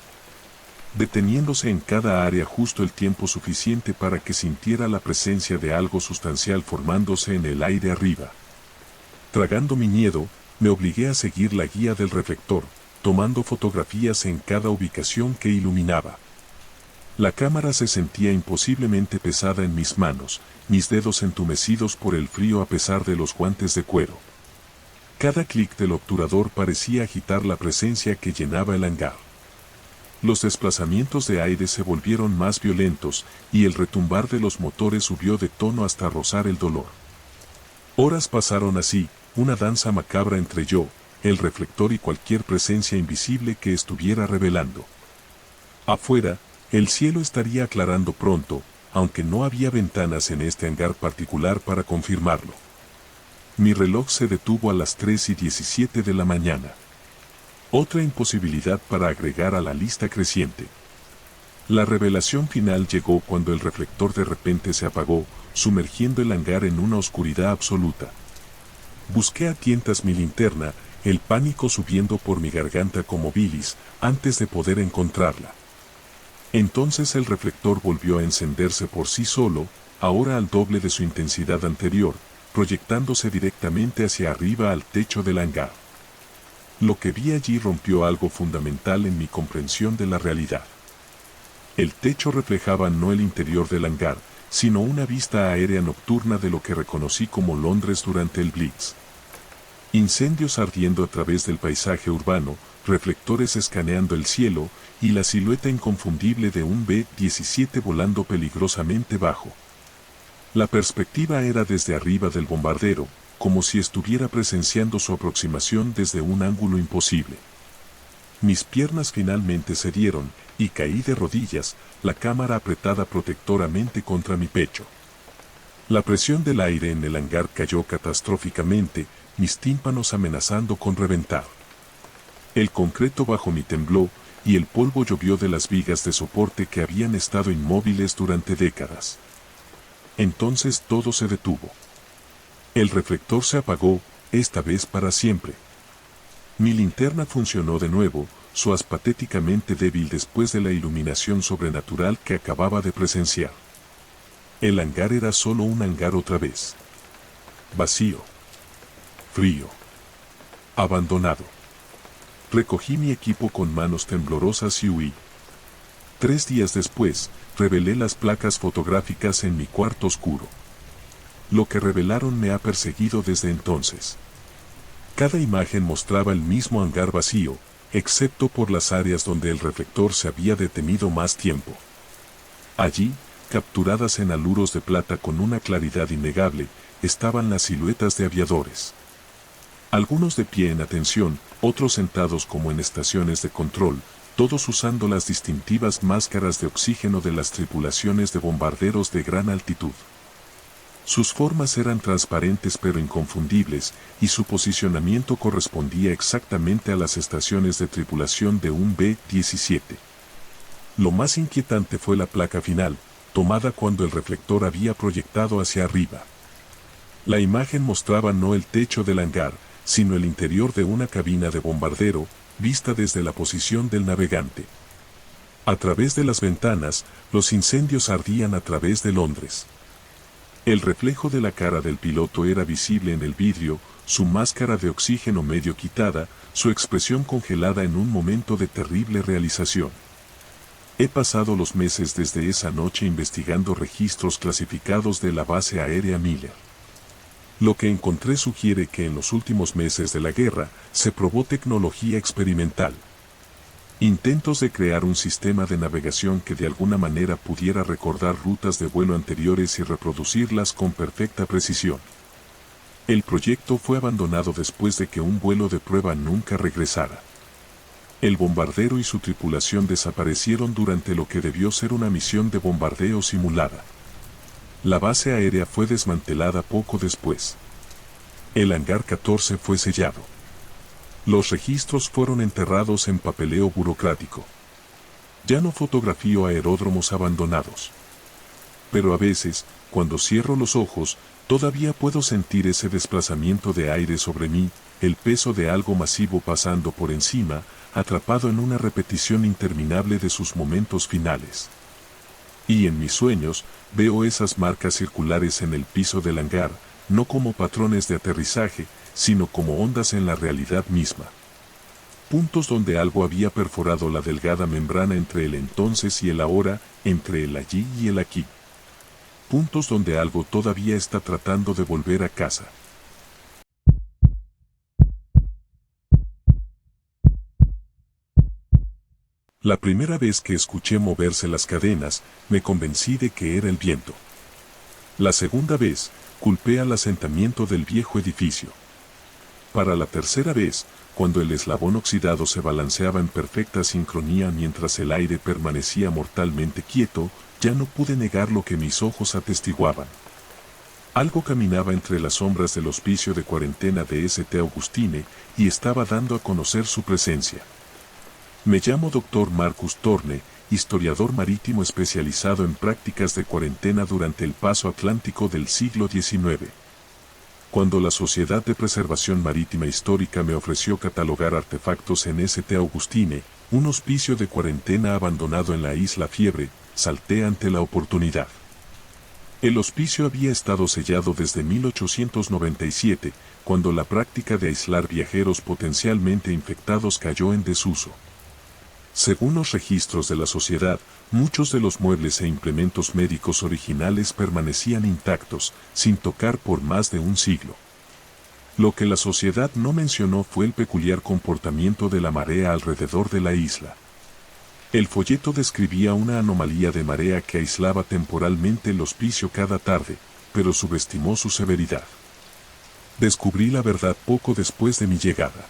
deteniéndose en cada área justo el tiempo suficiente para que sintiera la presencia de algo sustancial formándose en el aire arriba. Tragando mi miedo, me obligué a seguir la guía del reflector, tomando fotografías en cada ubicación que iluminaba. La cámara se sentía imposiblemente pesada en mis manos, mis dedos entumecidos por el frío a pesar de los guantes de cuero. Cada clic del obturador parecía agitar la presencia que llenaba el hangar. Los desplazamientos de aire se volvieron más violentos, y el retumbar de los motores subió de tono hasta rozar el dolor. Horas pasaron así, una danza macabra entre yo, el reflector y cualquier presencia invisible que estuviera revelando. Afuera, el cielo estaría aclarando pronto, aunque no había ventanas en este hangar particular para confirmarlo. Mi reloj se detuvo a las 3:17 de la mañana. Otra imposibilidad para agregar a la lista creciente. La revelación final llegó cuando el reflector de repente se apagó, sumergiendo el hangar en una oscuridad absoluta. Busqué a tientas mi linterna, el pánico subiendo por mi garganta como bilis, antes de poder encontrarla. Entonces el reflector volvió a encenderse por sí solo, ahora al doble de su intensidad anterior, proyectándose directamente hacia arriba al techo del hangar. Lo que vi allí rompió algo fundamental en mi comprensión de la realidad. El techo reflejaba no el interior del hangar, sino una vista aérea nocturna de lo que reconocí como Londres durante el Blitz. Incendios ardiendo a través del paisaje urbano, reflectores escaneando el cielo, y la silueta inconfundible de un B-17 volando peligrosamente bajo. La perspectiva era desde arriba del bombardero, como si estuviera presenciando su aproximación desde un ángulo imposible. Mis piernas finalmente cedieron, y caí de rodillas, la cámara apretada protectoramente contra mi pecho. La presión del aire en el hangar cayó catastróficamente, mis tímpanos amenazando con reventar. El concreto bajo mí tembló, y el polvo llovió de las vigas de soporte que habían estado inmóviles durante décadas. Entonces todo se detuvo. El reflector se apagó, esta vez para siempre. Mi linterna funcionó de nuevo, su haz patéticamente débil después de la iluminación sobrenatural que acababa de presenciar. El hangar era solo un hangar otra vez. Vacío. Frío. Abandonado. Recogí mi equipo con manos temblorosas y huí. 3 días después, revelé las placas fotográficas en mi cuarto oscuro. Lo que revelaron me ha perseguido desde entonces. Cada imagen mostraba el mismo hangar vacío, excepto por las áreas donde el reflector se había detenido más tiempo. Allí, capturadas en aluros de plata con una claridad innegable, estaban las siluetas de aviadores. Algunos de pie en atención, otros sentados como en estaciones de control, todos usando las distintivas máscaras de oxígeno de las tripulaciones de bombarderos de gran altitud. Sus formas eran transparentes pero inconfundibles, y su posicionamiento correspondía exactamente a las estaciones de tripulación de un B-17. Lo más inquietante fue la placa final, tomada cuando el reflector había proyectado hacia arriba. La imagen mostraba no el techo del hangar, sino el interior de una cabina de bombardero, vista desde la posición del navegante. A través de las ventanas, los incendios ardían a través de Londres. El reflejo de la cara del piloto era visible en el vidrio, su máscara de oxígeno medio quitada, su expresión congelada en un momento de terrible realización. He pasado los meses desde esa noche investigando registros clasificados de la base aérea Miller. Lo que encontré sugiere que en los últimos meses de la guerra se probó tecnología experimental. Intentos de crear un sistema de navegación que de alguna manera pudiera recordar rutas de vuelo anteriores y reproducirlas con perfecta precisión. El proyecto fue abandonado después de que un vuelo de prueba nunca regresara. El bombardero y su tripulación desaparecieron durante lo que debió ser una misión de bombardeo simulada. La base aérea fue desmantelada poco después. El hangar 14 fue sellado. Los registros fueron enterrados en papeleo burocrático. Ya no fotografío aeródromos abandonados. Pero a veces, cuando cierro los ojos, todavía puedo sentir ese desplazamiento de aire sobre mí, el peso de algo masivo pasando por encima, atrapado en una repetición interminable de sus momentos finales. Y en mis sueños, veo esas marcas circulares en el piso del hangar, no como patrones de aterrizaje, sino como ondas en la realidad misma. Puntos donde algo había perforado la delgada membrana entre el entonces y el ahora, entre el allí y el aquí. Puntos donde algo todavía está tratando de volver a casa. La primera vez que escuché moverse las cadenas, me convencí de que era el viento. La segunda vez, culpé al asentamiento del viejo edificio. Para la tercera vez, cuando el eslabón oxidado se balanceaba en perfecta sincronía mientras el aire permanecía mortalmente quieto, ya no pude negar lo que mis ojos atestiguaban. Algo caminaba entre las sombras del hospicio de cuarentena de St. Augustine y estaba dando a conocer su presencia. Me llamo Dr. Marcus Thorne, historiador marítimo especializado en prácticas de cuarentena durante el paso atlántico del siglo XIX. Cuando la Sociedad de Preservación Marítima Histórica me ofreció catalogar artefactos en St. Augustine, un hospicio de cuarentena abandonado en la isla Fiebre, salté ante la oportunidad. El hospicio había estado sellado desde 1897, cuando la práctica de aislar viajeros potencialmente infectados cayó en desuso. Según los registros de la sociedad, muchos de los muebles e implementos médicos originales permanecían intactos, sin tocar por más de un siglo. Lo que la sociedad no mencionó fue el peculiar comportamiento de la marea alrededor de la isla. El folleto describía una anomalía de marea que aislaba temporalmente el hospicio cada tarde, pero subestimó su severidad. Descubrí la verdad poco después de mi llegada.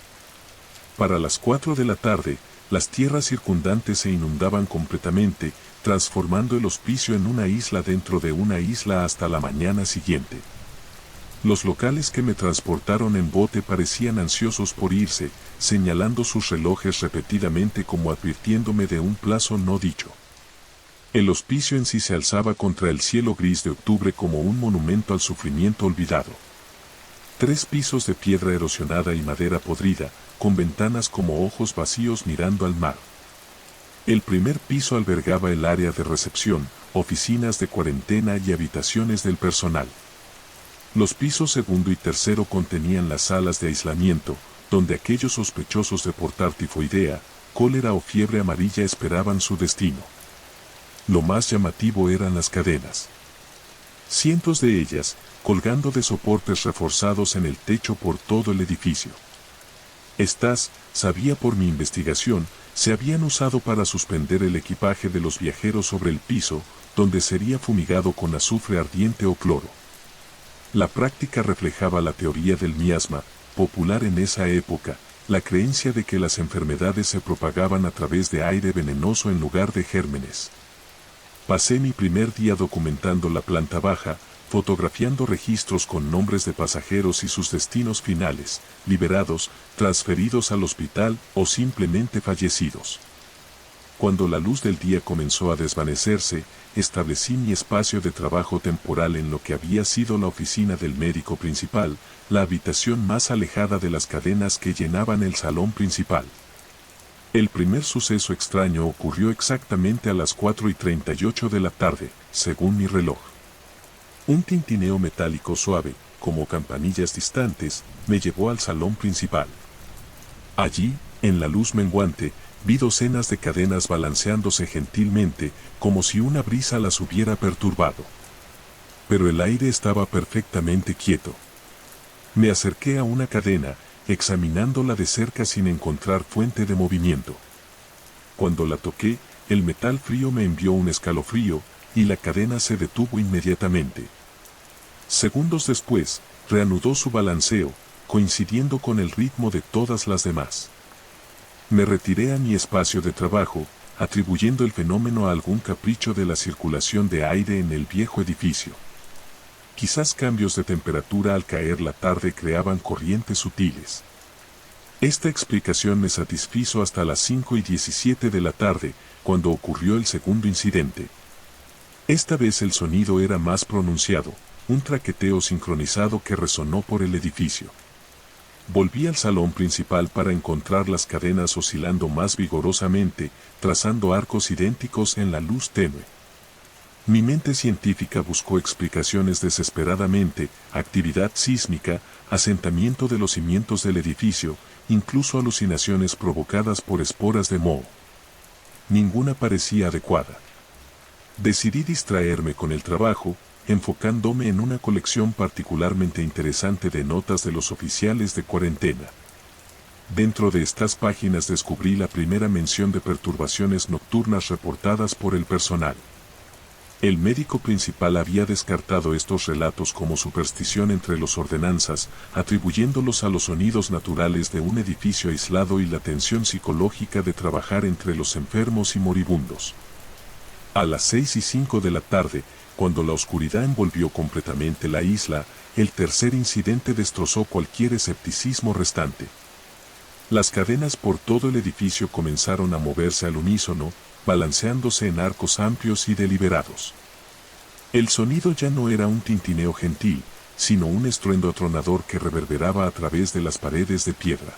Para las 4 de la tarde, las tierras circundantes se inundaban completamente, transformando el hospicio en una isla dentro de una isla hasta la mañana siguiente. Los locales que me transportaron en bote parecían ansiosos por irse, señalando sus relojes repetidamente como advirtiéndome de un plazo no dicho. El hospicio en sí se alzaba contra el cielo gris de octubre como un monumento al sufrimiento olvidado. 3 pisos de piedra erosionada y madera podrida, con ventanas como ojos vacíos mirando al mar. El primer piso albergaba el área de recepción, oficinas de cuarentena y habitaciones del personal. Los pisos segundo y tercero contenían las salas de aislamiento, donde aquellos sospechosos de portar tifoidea, cólera o fiebre amarilla esperaban su destino. Lo más llamativo eran las cadenas. Cientos de ellas, colgando de soportes reforzados en el techo por todo el edificio. Estas, sabía por mi investigación, se habían usado para suspender el equipaje de los viajeros sobre el piso, donde sería fumigado con azufre ardiente o cloro. La práctica reflejaba la teoría del miasma, popular en esa época, la creencia de que las enfermedades se propagaban a través de aire venenoso en lugar de gérmenes. Pasé mi primer día documentando la planta baja, fotografiando registros con nombres de pasajeros y sus destinos finales, liberados, transferidos al hospital o simplemente fallecidos. Cuando la luz del día comenzó a desvanecerse, establecí mi espacio de trabajo temporal en lo que había sido la oficina del médico principal, la habitación más alejada de las cadenas que llenaban el salón principal. El primer suceso extraño ocurrió exactamente a las 4:38 de la tarde, según mi reloj. Un tintineo metálico suave, como campanillas distantes, me llevó al salón principal. Allí, en la luz menguante, vi docenas de cadenas balanceándose gentilmente, como si una brisa las hubiera perturbado. Pero el aire estaba perfectamente quieto. Me acerqué a una cadena, examinándola de cerca sin encontrar fuente de movimiento. Cuando la toqué, el metal frío me envió un escalofrío, y la cadena se detuvo inmediatamente. Segundos después, reanudó su balanceo, coincidiendo con el ritmo de todas las demás. Me retiré a mi espacio de trabajo, atribuyendo el fenómeno a algún capricho de la circulación de aire en el viejo edificio. Quizás cambios de temperatura al caer la tarde creaban corrientes sutiles. Esta explicación me satisfizo hasta las 5:17 de la tarde, cuando ocurrió el segundo incidente. Esta vez el sonido era más pronunciado, un traqueteo sincronizado que resonó por el edificio. Volví al salón principal para encontrar las cadenas oscilando más vigorosamente, trazando arcos idénticos en la luz tenue. Mi mente científica buscó explicaciones desesperadamente: actividad sísmica, asentamiento de los cimientos del edificio, incluso alucinaciones provocadas por esporas de moho. Ninguna parecía adecuada. Decidí distraerme con el trabajo, enfocándome en una colección particularmente interesante de notas de los oficiales de cuarentena. Dentro de estas páginas descubrí la primera mención de perturbaciones nocturnas reportadas por el personal. El médico principal había descartado estos relatos como superstición entre los ordenanzas, atribuyéndolos a los sonidos naturales de un edificio aislado y la tensión psicológica de trabajar entre los enfermos y moribundos. A las 6:05 de la tarde, cuando la oscuridad envolvió completamente la isla, el tercer incidente destrozó cualquier escepticismo restante. Las cadenas por todo el edificio comenzaron a moverse al unísono, balanceándose en arcos amplios y deliberados. El sonido ya no era un tintineo gentil, sino un estruendo atronador que reverberaba a través de las paredes de piedra.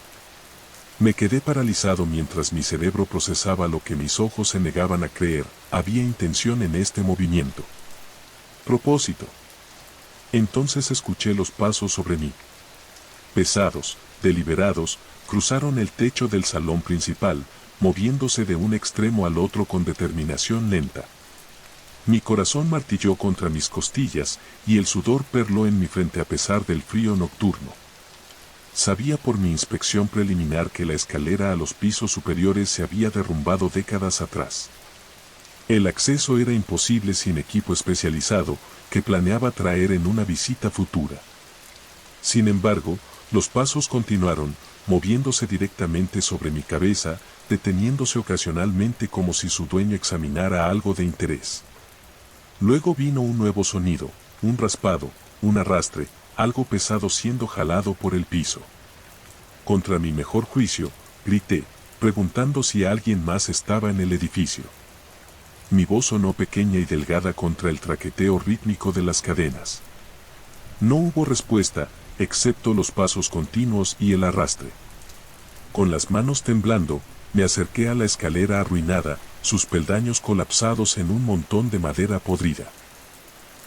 Me quedé paralizado mientras mi cerebro procesaba lo que mis ojos se negaban a creer: había intención en este movimiento. Propósito. Entonces escuché los pasos sobre mí. Pesados, deliberados, cruzaron el techo del salón principal, moviéndose de un extremo al otro con determinación lenta. Mi corazón martilló contra mis costillas, y el sudor perló en mi frente a pesar del frío nocturno. Sabía por mi inspección preliminar que la escalera a los pisos superiores se había derrumbado décadas atrás. El acceso era imposible sin equipo especializado, que planeaba traer en una visita futura. Sin embargo, los pasos continuaron, moviéndose directamente sobre mi cabeza, deteniéndose ocasionalmente como si su dueño examinara algo de interés. Luego vino un nuevo sonido, un raspado, un arrastre, algo pesado siendo jalado por el piso. Contra mi mejor juicio, grité, preguntando si alguien más estaba en el edificio. Mi voz sonó pequeña y delgada contra el traqueteo rítmico de las cadenas. No hubo respuesta, excepto los pasos continuos y el arrastre. Con las manos temblando, me acerqué a la escalera arruinada, sus peldaños colapsados en un montón de madera podrida.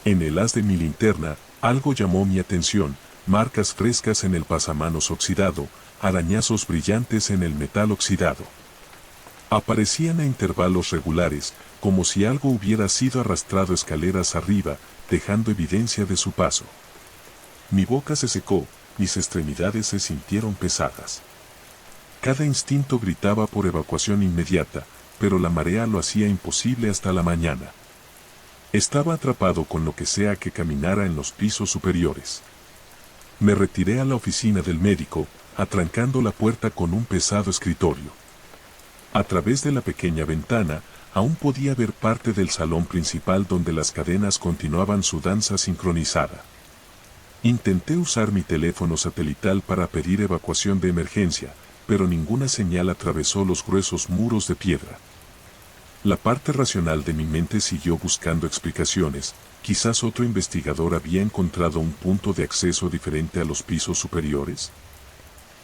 En el haz de mi linterna, algo llamó mi atención: marcas frescas en el pasamanos oxidado, arañazos brillantes en el metal oxidado. Aparecían a intervalos regulares, como si algo hubiera sido arrastrado escaleras arriba, dejando evidencia de su paso. Mi boca se secó, mis extremidades se sintieron pesadas. Cada instinto gritaba por evacuación inmediata, pero la marea lo hacía imposible hasta la mañana. Estaba atrapado con lo que sea que caminara en los pisos superiores. Me retiré a la oficina del médico, atrancando la puerta con un pesado escritorio. A través de la pequeña ventana, aún podía ver parte del salón principal donde las cadenas continuaban su danza sincronizada. Intenté usar mi teléfono satelital para pedir evacuación de emergencia, pero ninguna señal atravesó los gruesos muros de piedra. La parte racional de mi mente siguió buscando explicaciones. Quizás otro investigador había encontrado un punto de acceso diferente a los pisos superiores.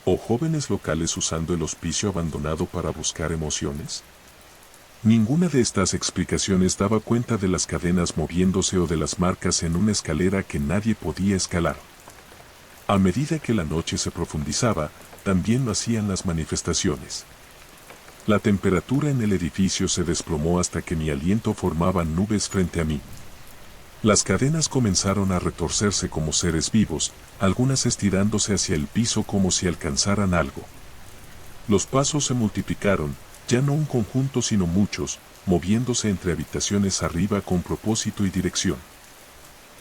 ¿O jóvenes locales usando el hospicio abandonado para buscar emociones? Ninguna de estas explicaciones daba cuenta de las cadenas moviéndose o de las marcas en una escalera que nadie podía escalar. A medida que la noche se profundizaba, también lo hacían las manifestaciones. La temperatura en el edificio se desplomó hasta que mi aliento formaba nubes frente a mí. Las cadenas comenzaron a retorcerse como seres vivos, algunas estirándose hacia el piso como si alcanzaran algo. Los pasos se multiplicaron, ya no un conjunto sino muchos, moviéndose entre habitaciones arriba con propósito y dirección.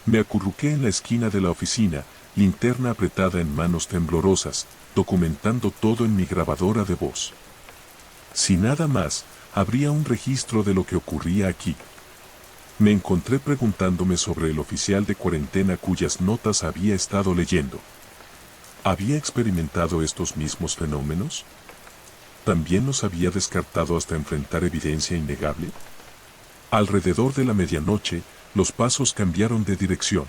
Me acurruqué en la esquina de la oficina, linterna apretada en manos temblorosas, documentando todo en mi grabadora de voz. Si nada más, habría un registro de lo que ocurría aquí. Me encontré preguntándome sobre el oficial de cuarentena cuyas notas había estado leyendo. ¿Había experimentado estos mismos fenómenos? ¿También los había descartado hasta enfrentar evidencia innegable? Alrededor de la medianoche, los pasos cambiaron de dirección.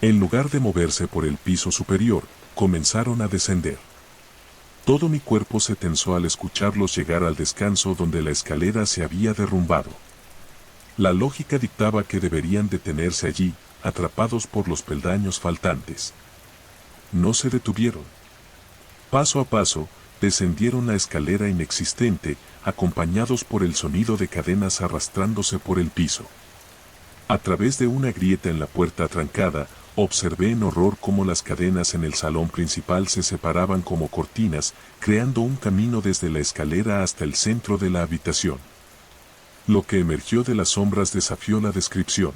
En lugar de moverse por el piso superior, comenzaron a descender. Todo mi cuerpo se tensó al escucharlos llegar al descanso donde la escalera se había derrumbado. La lógica dictaba que deberían detenerse allí, atrapados por los peldaños faltantes. No se detuvieron. Paso a paso, descendieron la escalera inexistente, acompañados por el sonido de cadenas arrastrándose por el piso. A través de una grieta en la puerta atrancada, observé en horror cómo las cadenas en el salón principal se separaban como cortinas, creando un camino desde la escalera hasta el centro de la habitación. Lo que emergió de las sombras desafió la descripción.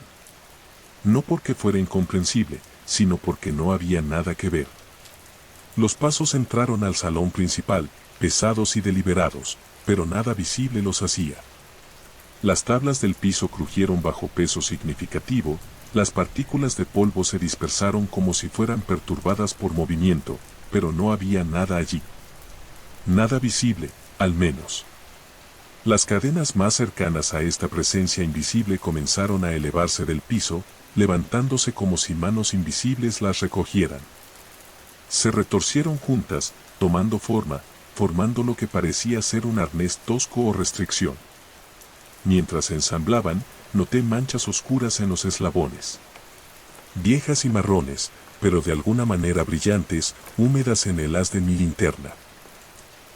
No porque fuera incomprensible, sino porque no había nada que ver. Los pasos entraron al salón principal, pesados y deliberados, pero nada visible los hacía. Las tablas del piso crujieron bajo peso significativo, las partículas de polvo se dispersaron como si fueran perturbadas por movimiento, pero no había nada allí. Nada visible, al menos. Las cadenas más cercanas a esta presencia invisible comenzaron a elevarse del piso, levantándose como si manos invisibles las recogieran. Se retorcieron juntas, tomando forma, formando lo que parecía ser un arnés tosco o restricción. Mientras se ensamblaban, noté manchas oscuras en los eslabones. Viejas y marrones, pero de alguna manera brillantes, húmedas en el haz de mi linterna.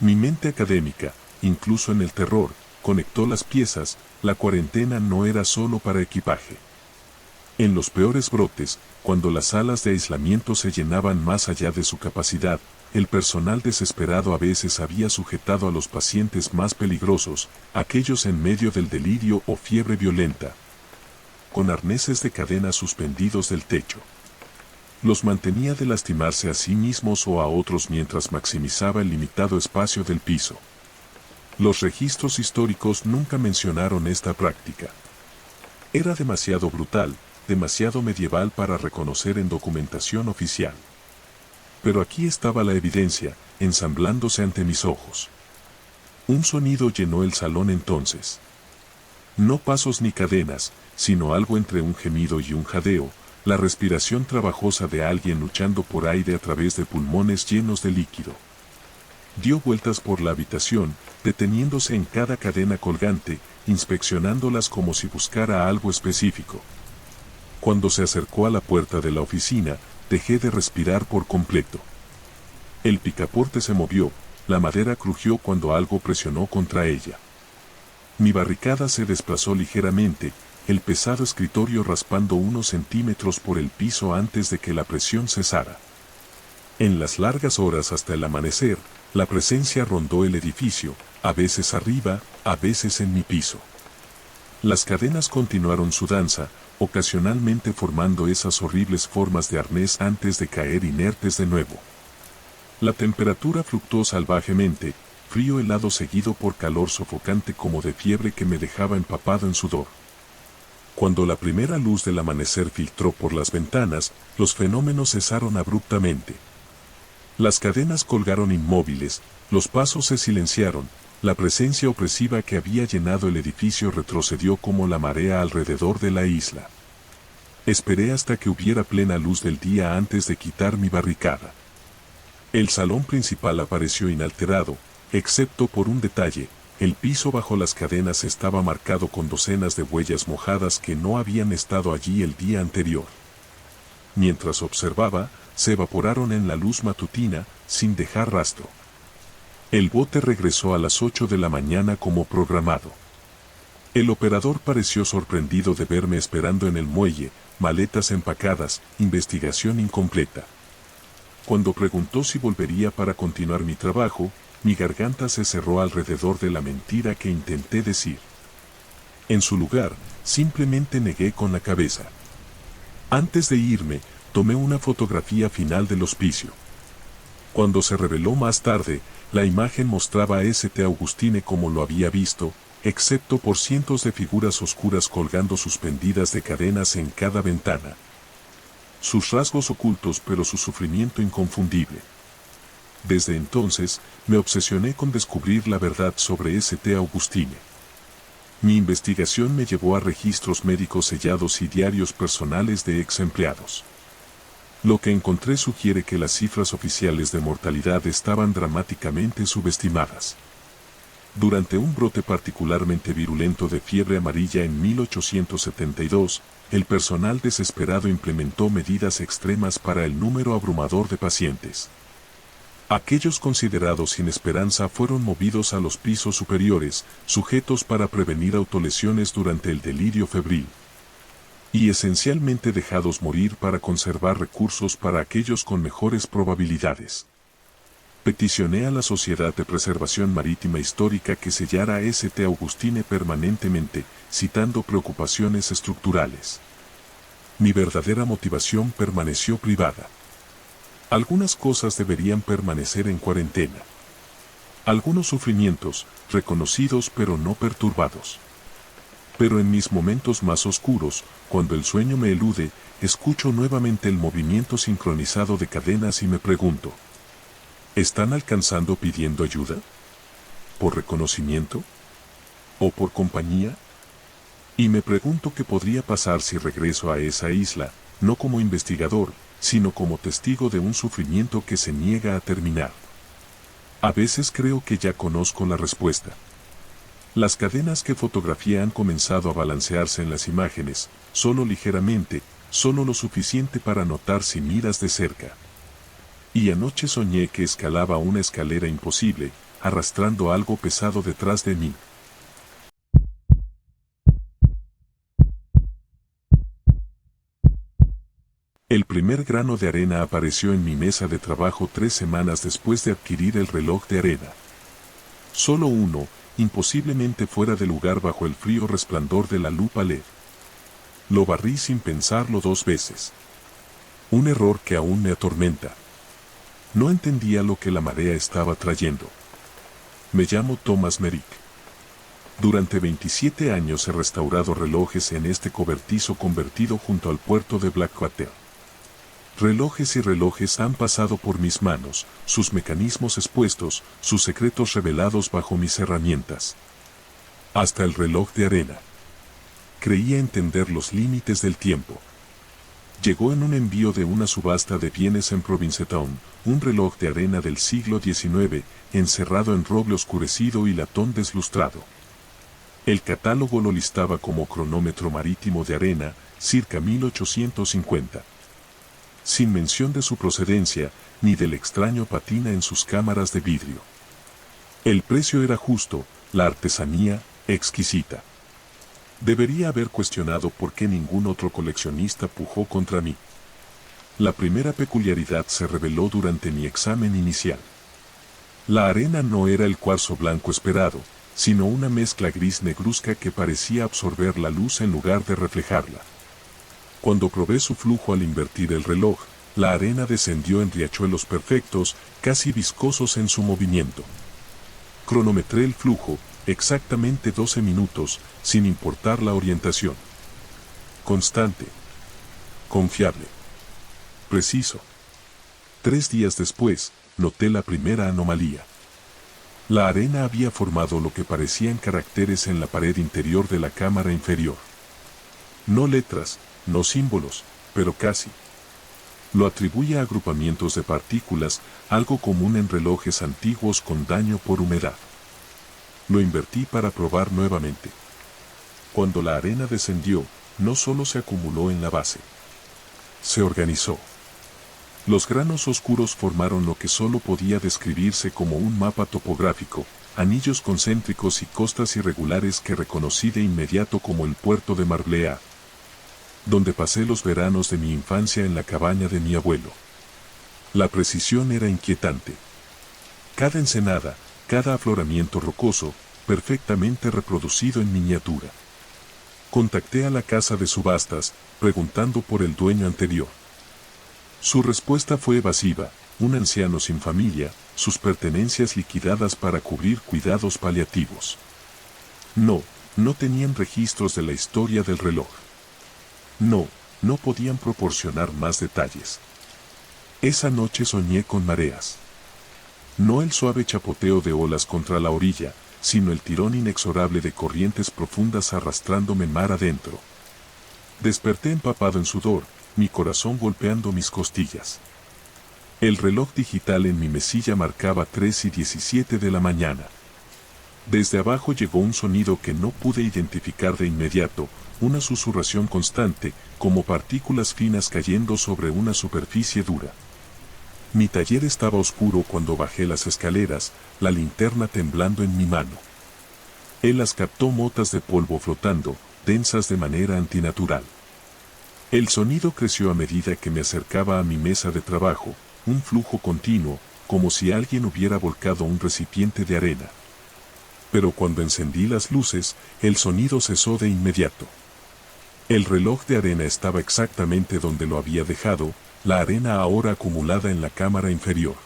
Mi mente académica, incluso en el terror, conectó las piezas. La cuarentena no era solo para equipaje. En los peores brotes, cuando las salas de aislamiento se llenaban más allá de su capacidad, el personal desesperado a veces había sujetado a los pacientes más peligrosos, aquellos en medio del delirio o fiebre violenta, con arneses de cadena suspendidos del techo. Los mantenía de lastimarse a sí mismos o a otros mientras maximizaba el limitado espacio del piso. Los registros históricos nunca mencionaron esta práctica. Era demasiado brutal, demasiado medieval para reconocer en documentación oficial. Pero aquí estaba la evidencia, ensamblándose ante mis ojos. Un sonido llenó el salón entonces. No pasos ni cadenas, sino algo entre un gemido y un jadeo, la respiración trabajosa de alguien luchando por aire a través de pulmones llenos de líquido. Dio vueltas por la habitación, deteniéndose en cada cadena colgante, inspeccionándolas como si buscara algo específico. Cuando se acercó a la puerta de la oficina, dejé de respirar por completo. El picaporte se movió, la madera crujió cuando algo presionó contra ella. Mi barricada se desplazó ligeramente, el pesado escritorio raspando unos centímetros por el piso antes de que la presión cesara. En las largas horas hasta el amanecer, la presencia rondó el edificio, a veces arriba, a veces en mi piso. Las cadenas continuaron su danza, ocasionalmente formando esas horribles formas de arnés antes de caer inertes de nuevo. La temperatura fluctuó salvajemente, frío helado seguido por calor sofocante como de fiebre que me dejaba empapado en sudor. Cuando la primera luz del amanecer filtró por las ventanas, los fenómenos cesaron abruptamente. Las cadenas colgaron inmóviles, los pasos se silenciaron, la presencia opresiva que había llenado el edificio retrocedió como la marea alrededor de la isla. Esperé hasta que hubiera plena luz del día antes de quitar mi barricada. El salón principal apareció inalterado, excepto por un detalle: el piso bajo las cadenas estaba marcado con docenas de huellas mojadas que no habían estado allí el día anterior. Mientras observaba, se evaporaron en la luz matutina, sin dejar rastro. El bote regresó a las 8 de la mañana como programado. El operador pareció sorprendido de verme esperando en el muelle, maletas empacadas, investigación incompleta. Cuando preguntó si volvería para continuar mi trabajo, mi garganta se cerró alrededor de la mentira que intenté decir. En su lugar, simplemente negué con la cabeza. Antes de irme, tomé una fotografía final del hospicio. Cuando se reveló más tarde, la imagen mostraba a St. Augustine como lo había visto, excepto por cientos de figuras oscuras colgando suspendidas de cadenas en cada ventana. sus rasgos ocultos pero su sufrimiento inconfundible. Desde entonces, me obsesioné con descubrir la verdad sobre St. Augustine. Mi investigación me llevó a registros médicos sellados y diarios personales de ex empleados. Lo que encontré sugiere que las cifras oficiales de mortalidad estaban dramáticamente subestimadas. Durante un brote particularmente virulento de fiebre amarilla en 1872, el personal desesperado implementó medidas extremas para el número abrumador de pacientes. Aquellos considerados sin esperanza fueron movidos a los pisos superiores, sujetos para prevenir autolesiones durante el delirio febril. Y esencialmente dejados morir para conservar recursos para aquellos con mejores probabilidades. Peticioné a la Sociedad de Preservación Marítima Histórica que sellara a St. Augustine permanentemente, citando preocupaciones estructurales. Mi verdadera motivación permaneció privada. Algunas cosas deberían permanecer en cuarentena. Algunos sufrimientos, reconocidos pero no perturbados. Pero en mis momentos más oscuros, cuando el sueño me elude, escucho nuevamente el movimiento sincronizado de cadenas y me pregunto: ¿están alcanzando pidiendo ayuda? ¿Por reconocimiento? ¿O por compañía? Y me pregunto qué podría pasar si regreso a esa isla, no como investigador, sino como testigo de un sufrimiento que se niega a terminar. A veces creo que ya conozco la respuesta. Las cadenas que fotografié han comenzado a balancearse en las imágenes, solo ligeramente, solo lo suficiente para notar si miras de cerca. Y anoche soñé que escalaba una escalera imposible, arrastrando algo pesado detrás de mí. El primer grano de arena apareció en mi mesa de trabajo 3 semanas después de adquirir el reloj de arena. Solo uno, imposiblemente fuera de lugar bajo el frío resplandor de la lupa LED. Lo barrí sin pensarlo 2 veces. Un error que aún me atormenta. No entendía lo que la marea estaba trayendo. Me llamo Thomas Merrick. Durante 27 años he restaurado relojes en este cobertizo convertido junto al puerto de Blackwater. Relojes y relojes han pasado por mis manos, sus mecanismos expuestos, sus secretos revelados bajo mis herramientas. Hasta el reloj de arena. Creía entender los límites del tiempo. Llegó en un envío de una subasta de bienes en Provincetown, un reloj de arena del siglo XIX, encerrado en roble oscurecido y latón deslustrado. El catálogo lo listaba como cronómetro marítimo de arena, circa 1850. Sin mención de su procedencia, ni del extraño patina en sus cámaras de vidrio. El precio era justo, la artesanía, exquisita. Debería haber cuestionado por qué ningún otro coleccionista pujó contra mí. La primera peculiaridad se reveló durante mi examen inicial. La arena no era el cuarzo blanco esperado, sino una mezcla gris negruzca que parecía absorber la luz en lugar de reflejarla. Cuando probé su flujo al invertir el reloj, la arena descendió en riachuelos perfectos, casi viscosos en su movimiento. Cronometré el flujo, exactamente 12 minutos, sin importar la orientación. Constante. Confiable. Preciso. 3 días después, noté la primera anomalía. La arena había formado lo que parecían caracteres en la pared interior de la cámara inferior. No letras, no símbolos, pero casi. Lo atribuye a agrupamientos de partículas, algo común en relojes antiguos con daño por humedad. Lo invertí para probar nuevamente. Cuando la arena descendió, no solo se acumuló en la base. Se organizó. Los granos oscuros formaron lo que solo podía describirse como un mapa topográfico, anillos concéntricos y costas irregulares que reconocí de inmediato como el puerto de Marblehead, donde pasé los veranos de mi infancia en la cabaña de mi abuelo. La precisión era inquietante. Cada ensenada, cada afloramiento rocoso, perfectamente reproducido en miniatura. Contacté a la casa de subastas, preguntando por el dueño anterior. Su respuesta fue evasiva: un anciano sin familia, sus pertenencias liquidadas para cubrir cuidados paliativos. No tenían registros de la historia del reloj. No no podían proporcionar más detalles. Esa noche soñé con mareas. No el suave chapoteo de olas contra la orilla, sino el tirón inexorable de corrientes profundas arrastrándome mar adentro. Desperté empapado en sudor, mi corazón golpeando mis costillas. El reloj digital en mi mesilla marcaba 3:17 de la mañana. Desde abajo llegó un sonido que no pude identificar de inmediato, una susurración constante, como partículas finas cayendo sobre una superficie dura. Mi taller estaba oscuro cuando bajé las escaleras, la linterna temblando en mi mano. Él las captó motas de polvo flotando, densas de manera antinatural. El sonido creció a medida que me acercaba a mi mesa de trabajo, un flujo continuo, como si alguien hubiera volcado un recipiente de arena. Pero cuando encendí las luces, el sonido cesó de inmediato. El reloj de arena estaba exactamente donde lo había dejado, la arena ahora acumulada en la cámara inferior.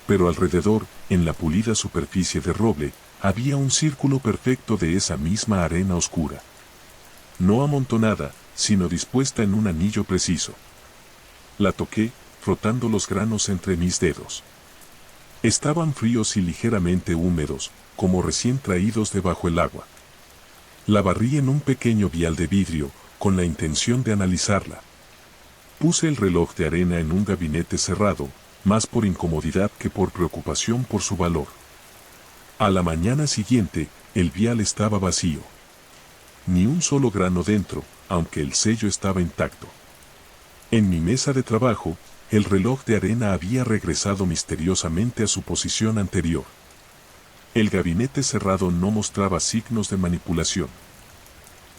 Pero alrededor, en la pulida superficie de roble, había un círculo perfecto de esa misma arena oscura. No amontonada, sino dispuesta en un anillo preciso. La toqué, frotando los granos entre mis dedos. Estaban fríos y ligeramente húmedos, como recién traídos debajo el agua. La barrí en un pequeño vial de vidrio, con la intención de analizarla. Puse el reloj de arena en un gabinete cerrado, más por incomodidad que por preocupación por su valor. A la mañana siguiente, el vial estaba vacío. Ni un solo grano dentro, aunque el sello estaba intacto. En mi mesa de trabajo, el reloj de arena había regresado misteriosamente a su posición anterior. El gabinete cerrado no mostraba signos de manipulación.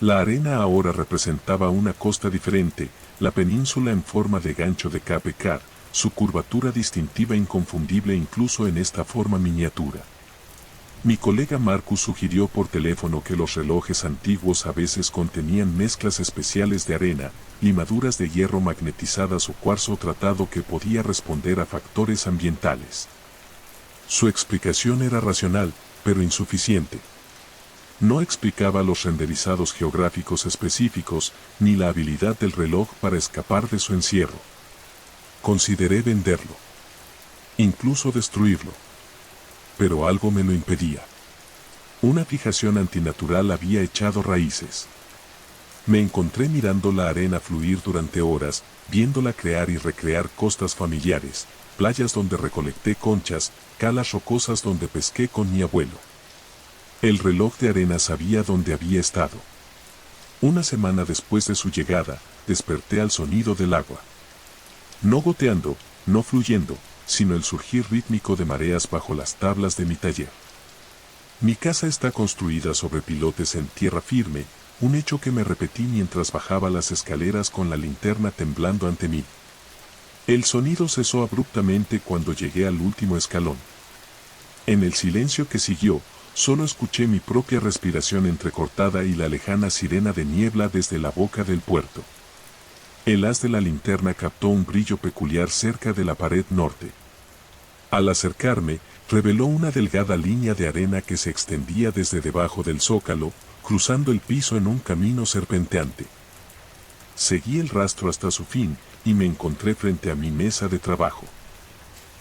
La arena ahora representaba una costa diferente, la península en forma de gancho de Cape Cod, su curvatura distintiva e inconfundible incluso en esta forma miniatura. Mi colega Marcus sugirió por teléfono que los relojes antiguos a veces contenían mezclas especiales de arena, limaduras de hierro magnetizadas o cuarzo tratado que podía responder a factores ambientales. Su explicación era racional, pero insuficiente. No explicaba los renderizados geográficos específicos, ni la habilidad del reloj para escapar de su encierro. Consideré venderlo. Incluso destruirlo. Pero algo me lo impedía. Una fijación antinatural había echado raíces. Me encontré mirando la arena fluir durante horas, viéndola crear y recrear costas familiares, playas donde recolecté conchas, calas rocosas donde pesqué con mi abuelo. El reloj de arena sabía dónde había estado. Una semana después de su llegada, desperté al sonido del agua. No goteando, no fluyendo, sino el surgir rítmico de mareas bajo las tablas de mi taller. Mi casa está construida sobre pilotes en tierra firme, un hecho que me repetí mientras bajaba las escaleras con la linterna temblando ante mí. El sonido cesó abruptamente cuando llegué al último escalón. En el silencio que siguió, solo escuché mi propia respiración entrecortada y la lejana sirena de niebla desde la boca del puerto. El haz de la linterna captó un brillo peculiar cerca de la pared norte. Al acercarme, reveló una delgada línea de arena que se extendía desde debajo del zócalo, cruzando el piso en un camino serpenteante. Seguí el rastro hasta su fin, y me encontré frente a mi mesa de trabajo.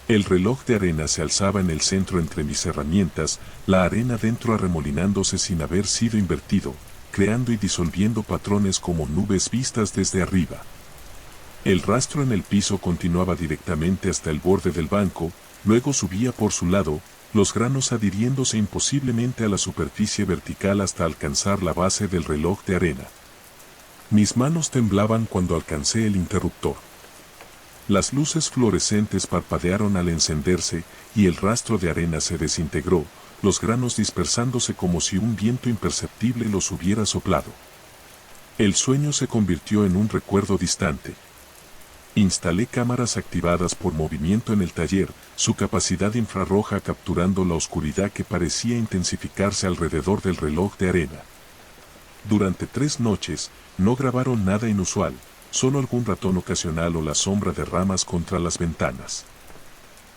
El reloj de arena se alzaba en el centro entre mis herramientas, la arena dentro arremolinándose sin haber sido invertido, creando y disolviendo patrones como nubes vistas desde arriba. El rastro en el piso continuaba directamente hasta el borde del banco, luego subía por su lado, los granos adhiriéndose imposiblemente a la superficie vertical hasta alcanzar la base del reloj de arena. Mis manos temblaban cuando alcancé el interruptor. Las luces fluorescentes parpadearon al encenderse y el rastro de arena se desintegró, los granos dispersándose como si un viento imperceptible los hubiera soplado. El sueño se convirtió en un recuerdo distante. Instalé cámaras activadas por movimiento en el taller, su capacidad infrarroja capturando la oscuridad que parecía intensificarse alrededor del reloj de arena. Durante 3 noches, no grabaron nada inusual, solo algún ratón ocasional o la sombra de ramas contra las ventanas.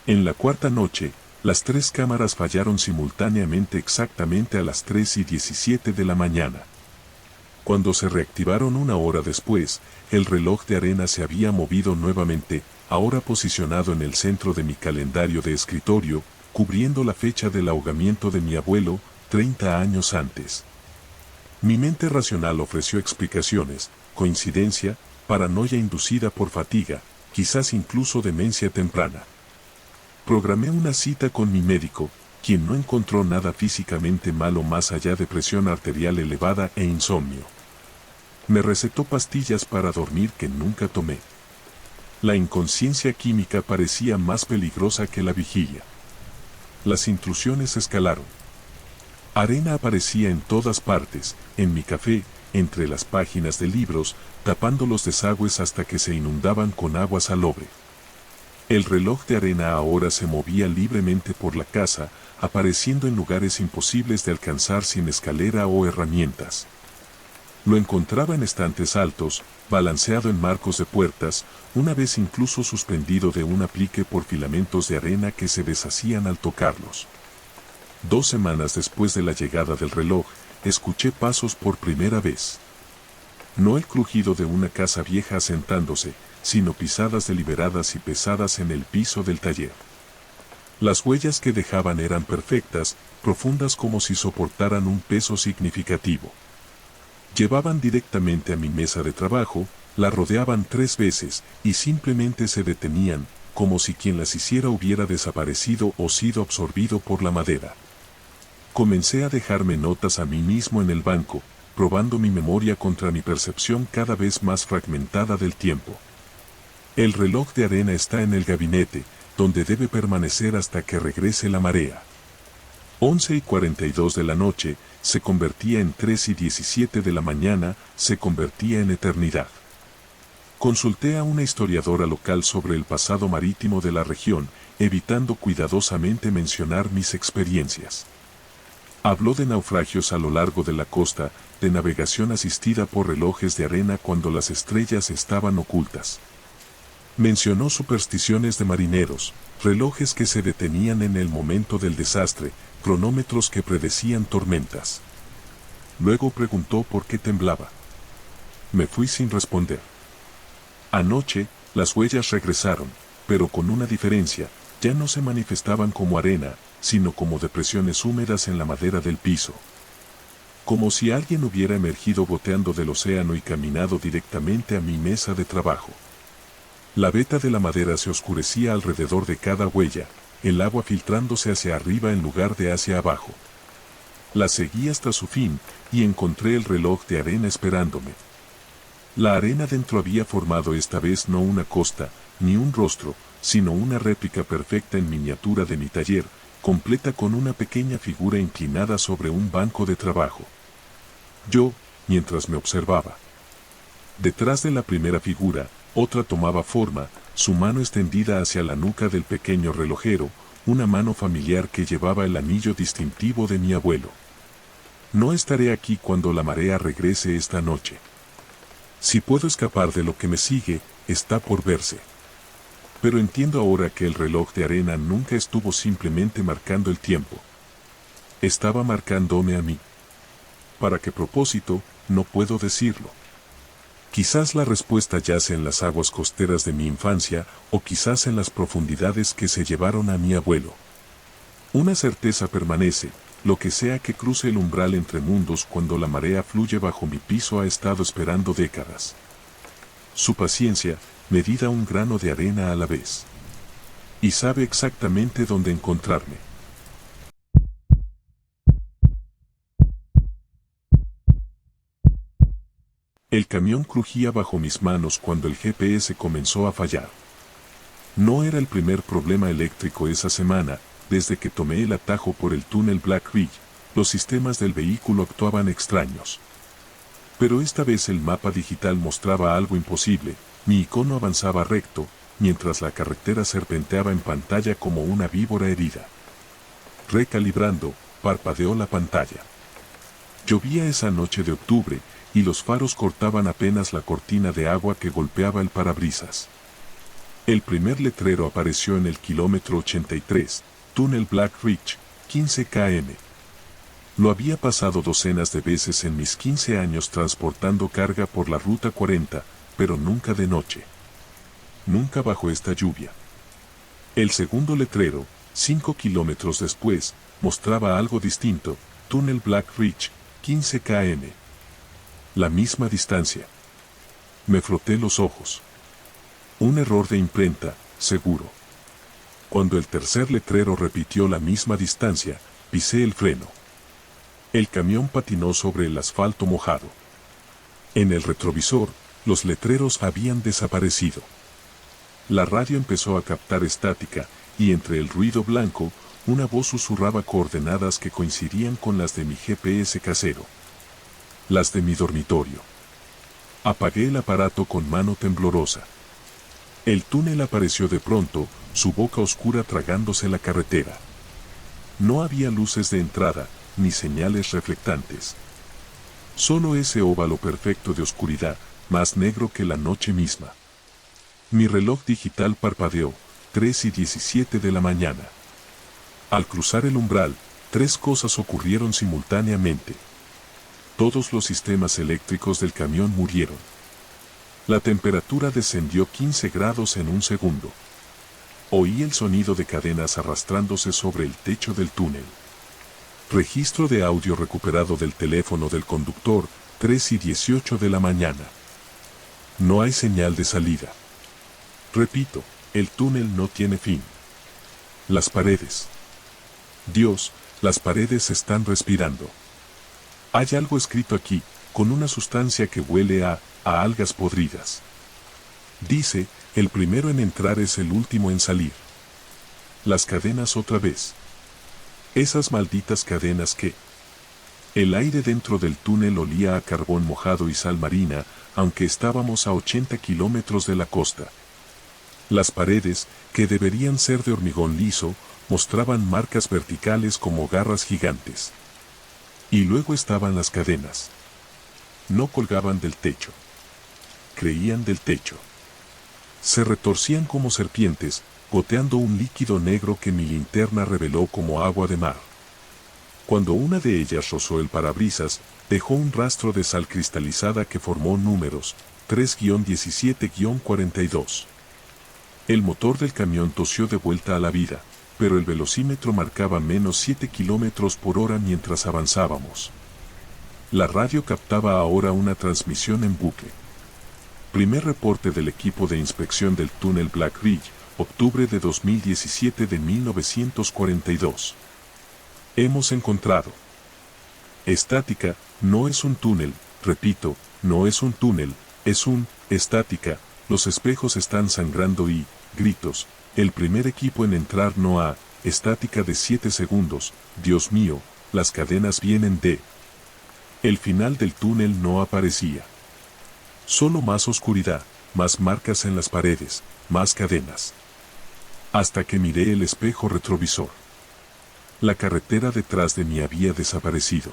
En la 4ª noche, las 3 cámaras fallaron simultáneamente exactamente a las 3:17 de la mañana. Cuando se reactivaron una hora después, el reloj de arena se había movido nuevamente, ahora posicionado en el centro de mi calendario de escritorio, cubriendo la fecha del ahogamiento de mi abuelo, 30 años antes. Mi mente racional ofreció explicaciones: coincidencia, paranoia inducida por fatiga, quizás incluso demencia temprana. Programé una cita con mi médico, quien no encontró nada físicamente malo más allá de presión arterial elevada e insomnio. Me recetó pastillas para dormir que nunca tomé. La inconsciencia química parecía más peligrosa que la vigilia. Las intrusiones escalaron. Arena aparecía en todas partes, en mi café, entre las páginas de libros, tapando los desagües hasta que se inundaban con agua salobre. El reloj de arena ahora se movía libremente por la casa, apareciendo en lugares imposibles de alcanzar sin escalera o herramientas. Lo encontraba en estantes altos, balanceado en marcos de puertas, una vez incluso suspendido de un aplique por filamentos de arena que se deshacían al tocarlos. 2 semanas después de la llegada del reloj, escuché pasos por primera vez. No el crujido de una casa vieja asentándose, sino pisadas deliberadas y pesadas en el piso del taller. Las huellas que dejaban eran perfectas, profundas como si soportaran un peso significativo. Llevaban directamente a mi mesa de trabajo, la rodeaban 3 veces y simplemente se detenían, como si quien las hiciera hubiera desaparecido o sido absorbido por la madera. Comencé a dejarme notas a mí mismo en el banco, probando mi memoria contra mi percepción cada vez más fragmentada del tiempo. El reloj de arena está en el gabinete, donde debe permanecer hasta que regrese la marea. 11:42 de la noche, se convertía en 3:17 de la mañana, se convertía en eternidad. Consulté a una historiadora local sobre el pasado marítimo de la región, evitando cuidadosamente mencionar mis experiencias. Habló de naufragios a lo largo de la costa, de navegación asistida por relojes de arena cuando las estrellas estaban ocultas. Mencionó supersticiones de marineros, relojes que se detenían en el momento del desastre, cronómetros que predecían tormentas. Luego preguntó por qué temblaba. Me fui sin responder. Anoche, las huellas regresaron, pero con una diferencia: ya no se manifestaban como arena, sino como depresiones húmedas en la madera del piso. Como si alguien hubiera emergido goteando del océano y caminado directamente a mi mesa de trabajo. La veta de la madera se oscurecía alrededor de cada huella, el agua filtrándose hacia arriba en lugar de hacia abajo. La seguí hasta su fin, y encontré el reloj de arena esperándome. La arena dentro había formado esta vez no una costa, ni un rostro, sino una réplica perfecta en miniatura de mi taller, completa con una pequeña figura inclinada sobre un banco de trabajo. Yo, mientras me observaba. Detrás de la primera figura, otra tomaba forma, su mano extendida hacia la nuca del pequeño relojero, una mano familiar que llevaba el anillo distintivo de mi abuelo. No estaré aquí cuando la marea regrese esta noche. Si puedo escapar de lo que me sigue, está por verse. Pero entiendo ahora que el reloj de arena nunca estuvo simplemente marcando el tiempo. Estaba marcándome a mí. ¿Para qué propósito? No puedo decirlo. Quizás la respuesta yace en las aguas costeras de mi infancia, o quizás en las profundidades que se llevaron a mi abuelo. Una certeza permanece: lo que sea que cruce el umbral entre mundos cuando la marea fluye bajo mi piso ha estado esperando décadas. Su paciencia, medida un grano de arena a la vez. Y sabe exactamente dónde encontrarme. El camión crujía bajo mis manos cuando el GPS comenzó a fallar. No era el primer problema eléctrico esa semana. Desde que tomé el atajo por el túnel Black Ridge, los sistemas del vehículo actuaban extraños. Pero esta vez el mapa digital mostraba algo imposible: mi icono avanzaba recto, mientras la carretera serpenteaba en pantalla como una víbora herida. Recalibrando, parpadeó la pantalla. Llovía esa noche de octubre, y los faros cortaban apenas la cortina de agua que golpeaba el parabrisas. El primer letrero apareció en el kilómetro 83, túnel Black Ridge, 15 km. Lo había pasado docenas de veces en mis 15 años transportando carga por la Ruta 40, pero nunca de noche. Nunca bajo esta lluvia. El segundo letrero, 5 kilómetros después, mostraba algo distinto: Túnel Black Ridge, 15 km. La misma distancia. Me froté los ojos. Un error de imprenta, seguro. Cuando el tercer letrero repitió la misma distancia, pisé el freno. El camión patinó sobre el asfalto mojado. En el retrovisor, los letreros habían desaparecido. La radio empezó a captar estática, y entre el ruido blanco, una voz susurraba coordenadas que coincidían con las de mi GPS casero. Las de mi dormitorio. Apagué el aparato con mano temblorosa. El túnel apareció de pronto, su boca oscura tragándose la carretera. No había luces de entrada, ni señales reflectantes. Solo ese óvalo perfecto de oscuridad, más negro que la noche misma. Mi reloj digital parpadeó, 3:17 de la mañana. Al cruzar el umbral, 3 cosas ocurrieron simultáneamente. Todos los sistemas eléctricos del camión murieron. La temperatura descendió 15 grados en un segundo. Oí el sonido de cadenas arrastrándose sobre el techo del túnel. Registro de audio recuperado del teléfono del conductor, 3:18 de la mañana. No hay señal de salida. Repito, el túnel no tiene fin. Las paredes. Dios, las paredes están respirando. Hay algo escrito aquí, con una sustancia que huele a algas podridas. Dice, el primero en entrar es el último en salir. Las cadenas otra vez. Esas malditas cadenas que... El aire dentro del túnel olía a carbón mojado y sal marina, aunque estábamos a 80 kilómetros de la costa. Las paredes, que deberían ser de hormigón liso, mostraban marcas verticales como garras gigantes. Y luego estaban las cadenas. No colgaban del techo. Creían del techo. Se retorcían como serpientes, goteando un líquido negro que mi linterna reveló como agua de mar. Cuando una de ellas rozó el parabrisas, dejó un rastro de sal cristalizada que formó números, 3-17-42. El motor del camión tosió de vuelta a la vida, pero el velocímetro marcaba menos 7 kilómetros por hora mientras avanzábamos. La radio captaba ahora una transmisión en bucle. Primer reporte del equipo de inspección del túnel Black Ridge, octubre de 2017 de 1942. Hemos encontrado. Estática, no es un túnel, repito, no es un túnel, es un, estática, los espejos están sangrando y, gritos, el primer equipo en entrar no ha, estática de 7 segundos, Dios mío, las cadenas vienen de... El final del túnel no aparecía. Solo más oscuridad, más marcas en las paredes, más cadenas. Hasta que miré el espejo retrovisor. La carretera detrás de mí había desaparecido.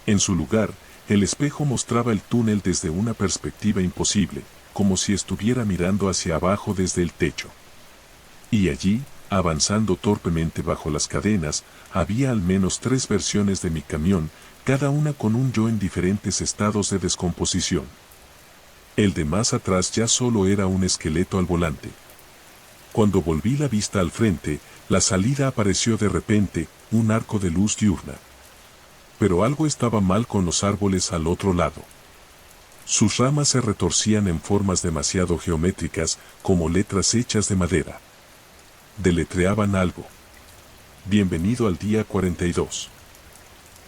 En su lugar, el espejo mostraba el túnel desde una perspectiva imposible, como si estuviera mirando hacia abajo desde el techo. Y allí, avanzando torpemente bajo las cadenas, había al menos 3 versiones de mi camión, cada una con un yo en diferentes estados de descomposición. El de más atrás ya solo era un esqueleto al volante. Cuando volví la vista al frente, la salida apareció de repente, un arco de luz diurna. Pero algo estaba mal con los árboles al otro lado. Sus ramas se retorcían en formas demasiado geométricas, como letras hechas de madera. Deletreaban algo. Bienvenido al día 42.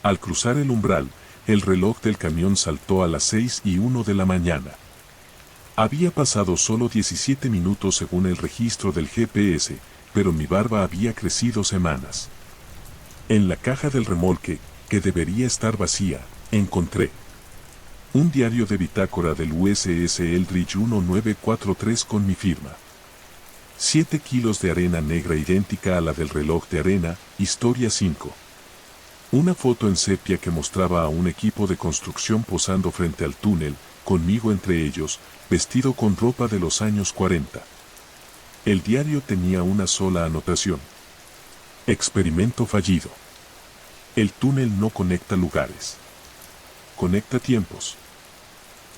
Al cruzar el umbral, el reloj del camión saltó a las 6:01 de la mañana. Había pasado solo 17 minutos según el registro del GPS, pero mi barba había crecido semanas. En la caja del remolque, que debería estar vacía, encontré un diario de bitácora del USS Eldridge 1943 con mi firma. 7 kilos de arena negra idéntica a la del reloj de arena, historia 5. Una foto en sepia que mostraba a un equipo de construcción posando frente al túnel, conmigo entre ellos, vestido con ropa de los años 40. El diario tenía una sola anotación. Experimento fallido. El túnel no conecta lugares. Conecta tiempos.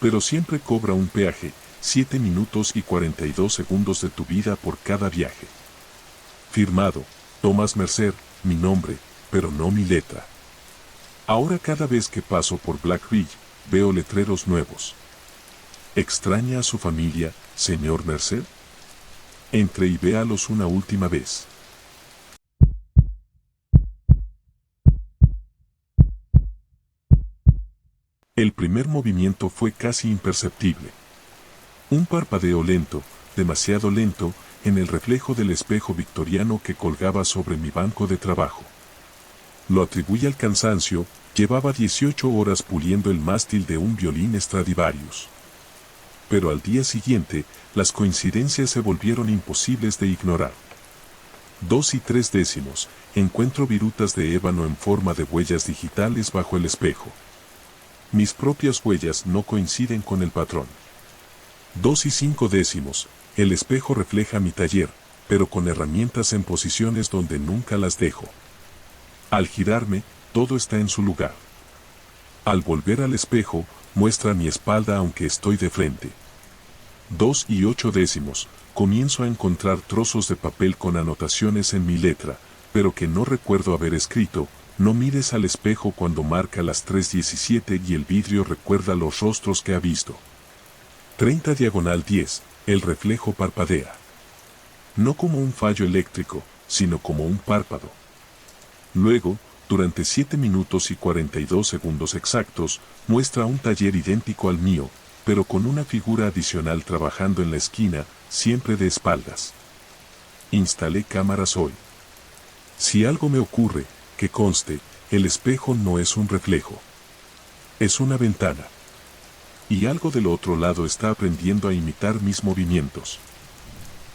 Pero siempre cobra un peaje, 7 minutos y 42 segundos de tu vida por cada viaje. Firmado, Thomas Mercer, mi nombre, pero no mi letra. Ahora cada vez que paso por Black Ridge, veo letreros nuevos. ¿Extraña a su familia, señor Mercer? Entre y véalos una última vez. El primer movimiento fue casi imperceptible. Un parpadeo lento, demasiado lento, en el reflejo del espejo victoriano que colgaba sobre mi banco de trabajo. Lo atribuí al cansancio, llevaba 18 horas puliendo el mástil de un violín Stradivarius. Pero al día siguiente, las coincidencias se volvieron imposibles de ignorar. 2 y 3 décimos, encuentro virutas de ébano en forma de huellas digitales bajo el espejo. Mis propias huellas no coinciden con el patrón. 2 y 5 décimos, el espejo refleja mi taller, pero con herramientas en posiciones donde nunca las dejo. Al girarme, todo está en su lugar. Al volver al espejo, muestra mi espalda aunque estoy de frente. 2 y 8 décimos, comienzo a encontrar trozos de papel con anotaciones en mi letra, pero que no recuerdo haber escrito. No mires al espejo cuando marca las 3:17 y el vidrio recuerda los rostros que ha visto. 30 diagonal 10, el reflejo parpadea. No como un fallo eléctrico, sino como un párpado. Luego, durante 7 minutos y 42 segundos exactos, muestra un taller idéntico al mío, pero con una figura adicional trabajando en la esquina, siempre de espaldas. Instalé cámaras hoy. Si algo me ocurre, que conste, el espejo no es un reflejo. Es una ventana. Y algo del otro lado está aprendiendo a imitar mis movimientos.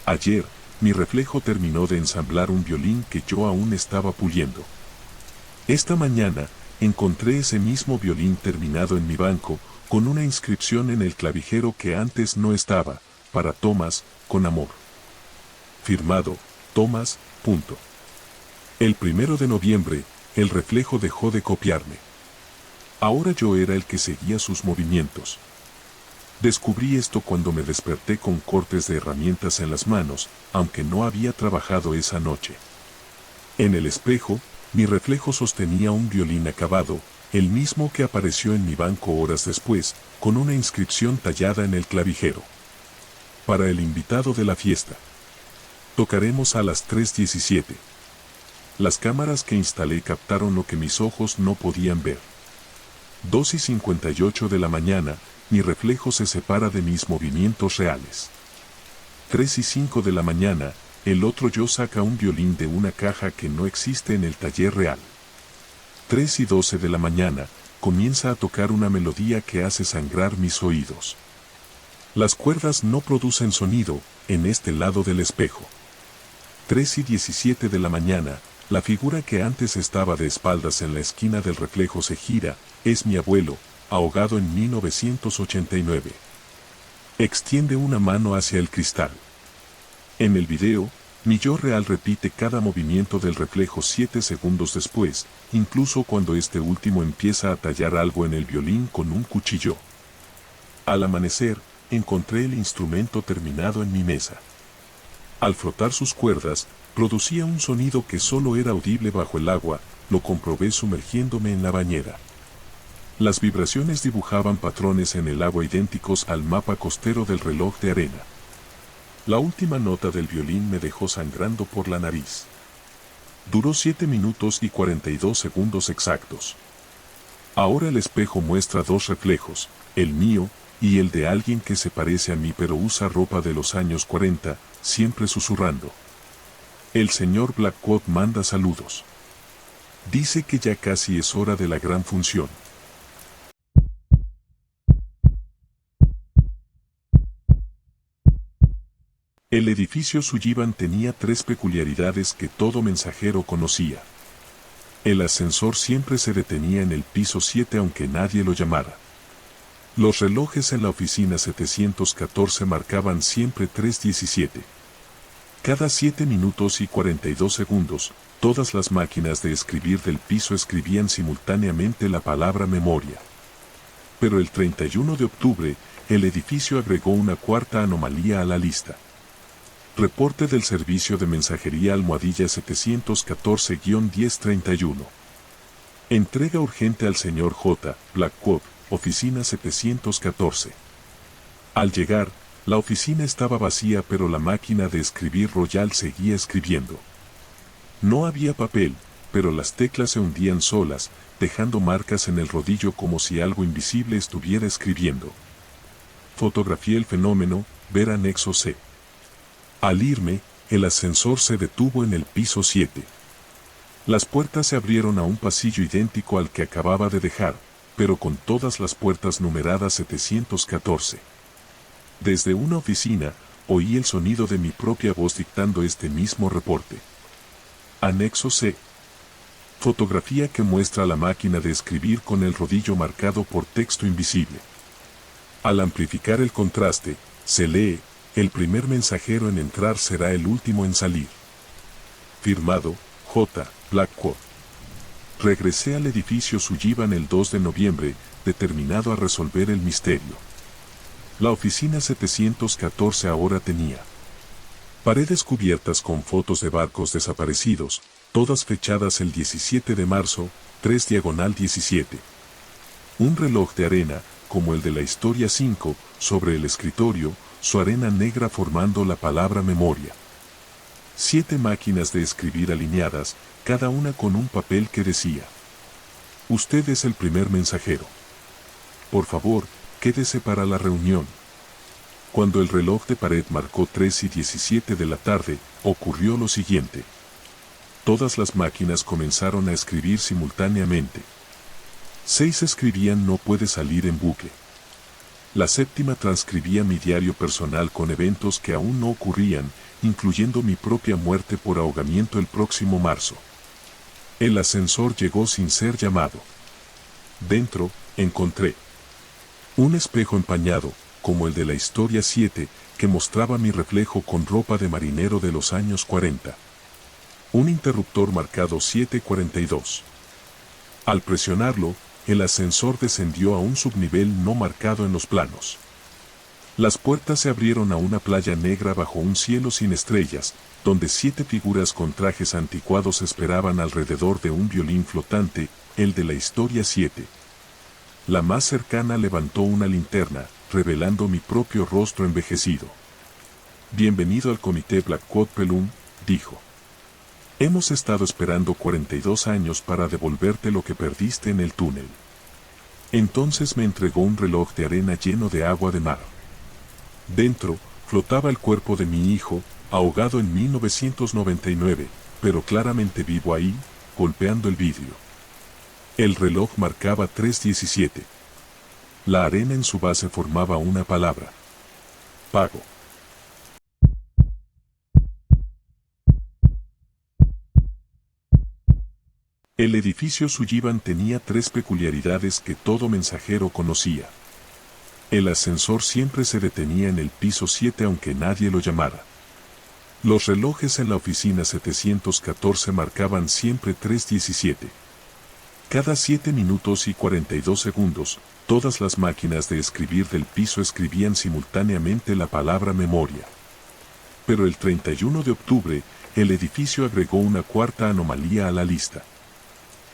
Ayer, mi reflejo terminó de ensamblar un violín que yo aún estaba puliendo. Esta mañana, encontré ese mismo violín terminado en mi banco, con una inscripción en el clavijero que antes no estaba, para Thomas, con amor. Firmado, Thomas, . El 1 de noviembre, el reflejo dejó de copiarme. Ahora yo era el que seguía sus movimientos. Descubrí esto cuando me desperté con cortes de herramientas en las manos, aunque no había trabajado esa noche. En el espejo, mi reflejo sostenía un violín acabado, el mismo que apareció en mi banco horas después, con una inscripción tallada en el clavijero. Para el invitado de la fiesta. Tocaremos a las 3:17. Las cámaras que instalé captaron lo que mis ojos no podían ver. 2 y 58 de la mañana, mi reflejo se separa de mis movimientos reales. 3 y 5 de la mañana, el otro yo saca un violín de una caja que no existe en el taller real. 3 y 12 de la mañana, comienza a tocar una melodía que hace sangrar mis oídos. Las cuerdas no producen sonido, en este lado del espejo. 3 y 17 de la mañana, la figura que antes estaba de espaldas en la esquina del reflejo se gira, es mi abuelo, ahogado en 1989. Extiende una mano hacia el cristal. En el video, mi yo real repite cada movimiento del reflejo 7 segundos después, incluso cuando este último empieza a tallar algo en el violín con un cuchillo. Al amanecer, encontré el instrumento terminado en mi mesa. Al frotar sus cuerdas, producía un sonido que solo era audible bajo el agua, lo comprobé sumergiéndome en la bañera. Las vibraciones dibujaban patrones en el agua idénticos al mapa costero del reloj de arena. La última nota del violín me dejó sangrando por la nariz. Duró 7 minutos y 42 segundos exactos. Ahora el espejo muestra 2 reflejos, el mío y el de alguien que se parece a mí pero usa ropa de los años 40, siempre susurrando. El señor Blackwood manda saludos. Dice que ya casi es hora de la gran función. El edificio Sullivan tenía 3 peculiaridades que todo mensajero conocía. El ascensor siempre se detenía en el piso 7 aunque nadie lo llamara. Los relojes en la oficina 714 marcaban siempre 3:17. Cada 7 minutos y 42 segundos, todas las máquinas de escribir del piso escribían simultáneamente la palabra memoria. Pero el 31 de octubre, el edificio agregó una cuarta anomalía a la lista. Reporte del Servicio de Mensajería Almohadilla 714-1031. Entrega urgente al señor J. Blackwood, oficina 714. Al llegar, la oficina estaba vacía, pero la máquina de escribir Royal seguía escribiendo. No había papel, pero las teclas se hundían solas, dejando marcas en el rodillo como si algo invisible estuviera escribiendo. Fotografié el fenómeno, ver anexo C. Al irme, el ascensor se detuvo en el piso 7. Las puertas se abrieron a un pasillo idéntico al que acababa de dejar, pero con todas las puertas numeradas 714. Desde una oficina, oí el sonido de mi propia voz dictando este mismo reporte. Anexo C. Fotografía que muestra la máquina de escribir con el rodillo marcado por texto invisible. Al amplificar el contraste, se lee: el primer mensajero en entrar será el último en salir. Firmado, J. Blackwood. Regresé al edificio Sullivan el 2 de noviembre, determinado a resolver el misterio. La oficina 714 ahora tenía paredes cubiertas con fotos de barcos desaparecidos, todas fechadas el 17 de marzo, 3/17. Un reloj de arena, como el de la historia 5, sobre el escritorio, su arena negra formando la palabra memoria. 7 máquinas de escribir alineadas, cada una con un papel que decía: usted es el primer mensajero. Por favor, quédese para la reunión. Cuando el reloj de pared marcó 3:17 de la tarde, ocurrió lo siguiente. Todas las máquinas comenzaron a escribir simultáneamente. 6 escribían "no puede salir" en bucle. La séptima transcribía mi diario personal con eventos que aún no ocurrían, incluyendo mi propia muerte por ahogamiento el próximo marzo. El ascensor llegó sin ser llamado. Dentro, encontré un espejo empañado, como el de la historia 7, que mostraba mi reflejo con ropa de marinero de los años 40. Un interruptor marcado 742. Al presionarlo, el ascensor descendió a un subnivel no marcado en los planos. Las puertas se abrieron a una playa negra bajo un cielo sin estrellas, donde 7 figuras con trajes anticuados esperaban alrededor de un violín flotante, el de la historia 7. La más cercana levantó una linterna, revelando mi propio rostro envejecido. Bienvenido al comité Blackwood Pelham, dijo. Hemos estado esperando 42 años para devolverte lo que perdiste en el túnel. Entonces me entregó un reloj de arena lleno de agua de mar. Dentro, flotaba el cuerpo de mi hijo, ahogado en 1999, pero claramente vivo ahí, golpeando el vidrio. El reloj marcaba 3:17. La arena en su base formaba una palabra: pago. El edificio Sullivan tenía 3 peculiaridades que todo mensajero conocía. El ascensor siempre se detenía en el piso 7 aunque nadie lo llamara. Los relojes en la oficina 714 marcaban siempre 3:17. Cada 7 minutos y 42 segundos, todas las máquinas de escribir del piso escribían simultáneamente la palabra memoria. Pero el 31 de octubre, el edificio agregó una cuarta anomalía a la lista.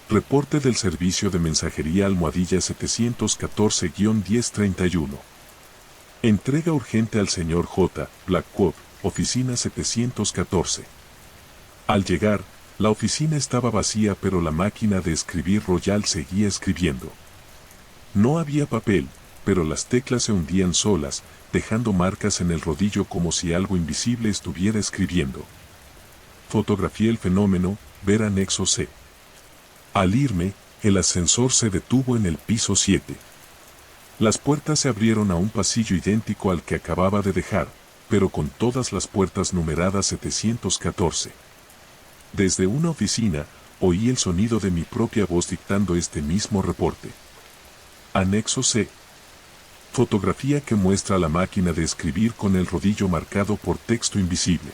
Reporte del Servicio de Mensajería Almohadilla 714-1031. Entrega urgente al señor J. Blackwood, oficina 714. Al llegar, la oficina estaba vacía, pero la máquina de escribir Royal seguía escribiendo. No había papel, pero las teclas se hundían solas, dejando marcas en el rodillo como si algo invisible estuviera escribiendo. Fotografié el fenómeno, ver anexo C. Al irme, el ascensor se detuvo en el piso 7. Las puertas se abrieron a un pasillo idéntico al que acababa de dejar, pero con todas las puertas numeradas 714. Desde una oficina, oí el sonido de mi propia voz dictando este mismo reporte. Anexo C. Fotografía que muestra la máquina de escribir con el rodillo marcado por texto invisible.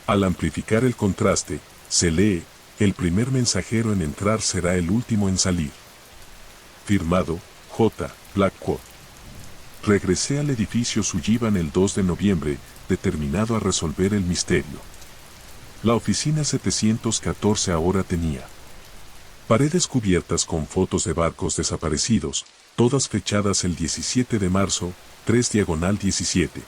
Al amplificar el contraste, se lee, el primer mensajero en entrar será el último en salir. Firmado, J. Blackwood. Regresé al edificio Sullivan el 2 de noviembre, determinado a resolver el misterio. La oficina 714 ahora tenía paredes cubiertas con fotos de barcos desaparecidos, todas fechadas el 17 de marzo, 3/17.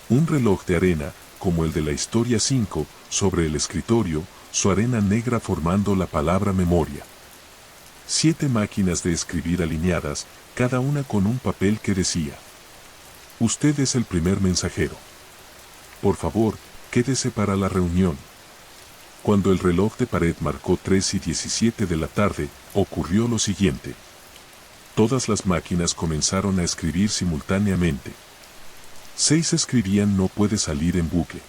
Un reloj de arena, como el de la historia 5, sobre el escritorio, su arena negra formando la palabra memoria. 7 máquinas de escribir alineadas, cada una con un papel que decía: usted es el primer mensajero. Por favor, quédese para la reunión. Cuando el reloj de pared marcó 3:17 de la tarde, ocurrió lo siguiente. Todas las máquinas comenzaron a escribir simultáneamente. 6 escribían "no puede salir" en bucle.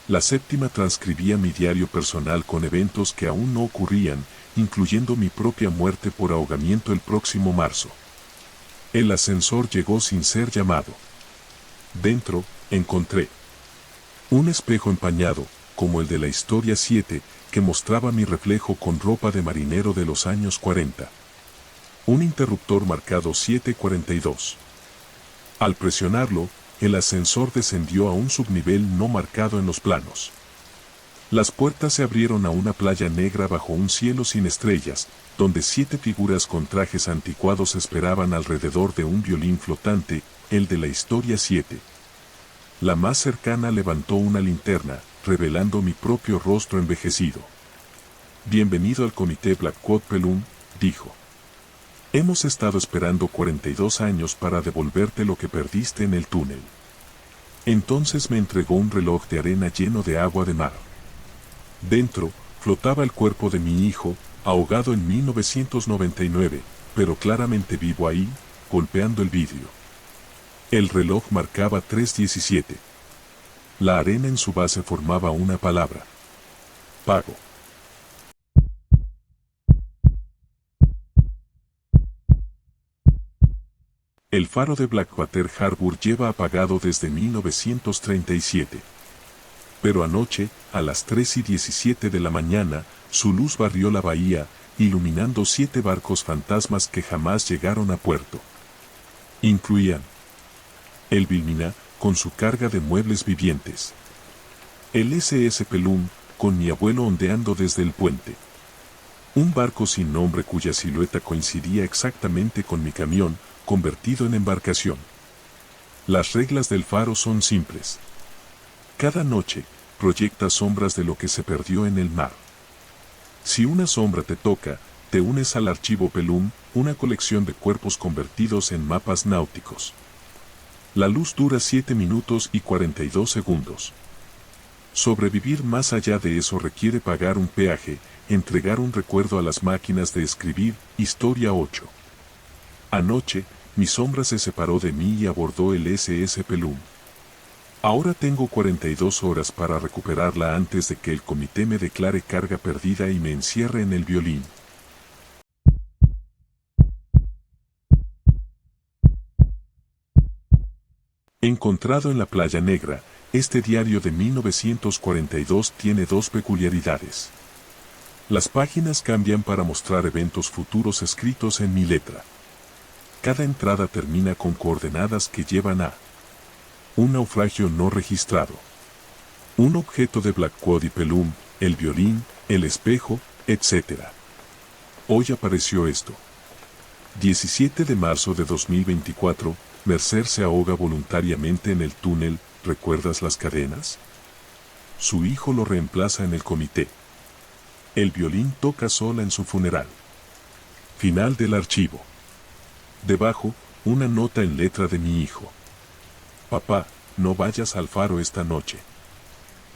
La séptima transcribía mi diario personal con eventos que aún no ocurrían, incluyendo mi propia muerte por ahogamiento el próximo marzo. El ascensor llegó sin ser llamado. Dentro, encontré un espejo empañado, como el de la historia 7, que mostraba mi reflejo con ropa de marinero de los años 40. Un interruptor marcado 7:42. Al presionarlo, el ascensor descendió a un subnivel no marcado en los planos. Las puertas se abrieron a una playa negra bajo un cielo sin estrellas, donde 7 figuras con trajes anticuados esperaban alrededor de un violín flotante, el de la historia 7. La más cercana levantó una linterna, revelando mi propio rostro envejecido. Bienvenido al comité Blackwood Pelham, dijo. Hemos estado esperando 42 años para devolverte lo que perdiste en el túnel. Entonces me entregó un reloj de arena lleno de agua de mar. Dentro, flotaba el cuerpo de mi hijo, ahogado en 1999, pero claramente vivo ahí, golpeando el vidrio. El reloj marcaba 3:17. La arena en su base formaba una palabra: pago. El faro de Blackwater Harbour lleva apagado desde 1937. Pero anoche, a las 3:17 de la mañana, su luz barrió la bahía, iluminando 7 barcos fantasmas que jamás llegaron a puerto. Incluían el Vilmina, con su carga de muebles vivientes. El SS Pelham, con mi abuelo ondeando desde el puente. Un barco sin nombre cuya silueta coincidía exactamente con mi camión, convertido en embarcación. Las reglas del faro son simples. Cada noche, proyecta sombras de lo que se perdió en el mar. Si una sombra te toca, te unes al archivo Pelham, una colección de cuerpos convertidos en mapas náuticos. La luz dura 7 minutos y 42 segundos. Sobrevivir más allá de eso requiere pagar un peaje, entregar un recuerdo a las máquinas de escribir, historia 8. Anoche, mi sombra se separó de mí y abordó el SS Pelham. Ahora tengo 42 horas para recuperarla antes de que el comité me declare carga perdida y me encierre en el violín. Encontrado en la Playa Negra, este diario de 1942 tiene 2 peculiaridades. Las páginas cambian para mostrar eventos futuros escritos en mi letra. Cada entrada termina con coordenadas que llevan a un naufragio no registrado, un objeto de Blackwood y Pelham, el violín, el espejo, etc. Hoy apareció esto. 17 de marzo de 2024, Mercer se ahoga voluntariamente en el túnel, ¿recuerdas las cadenas? Su hijo lo reemplaza en el comité. El violín toca sola en su funeral. Final del archivo. Debajo, una nota en letra de mi hijo. Papá, no vayas al faro esta noche.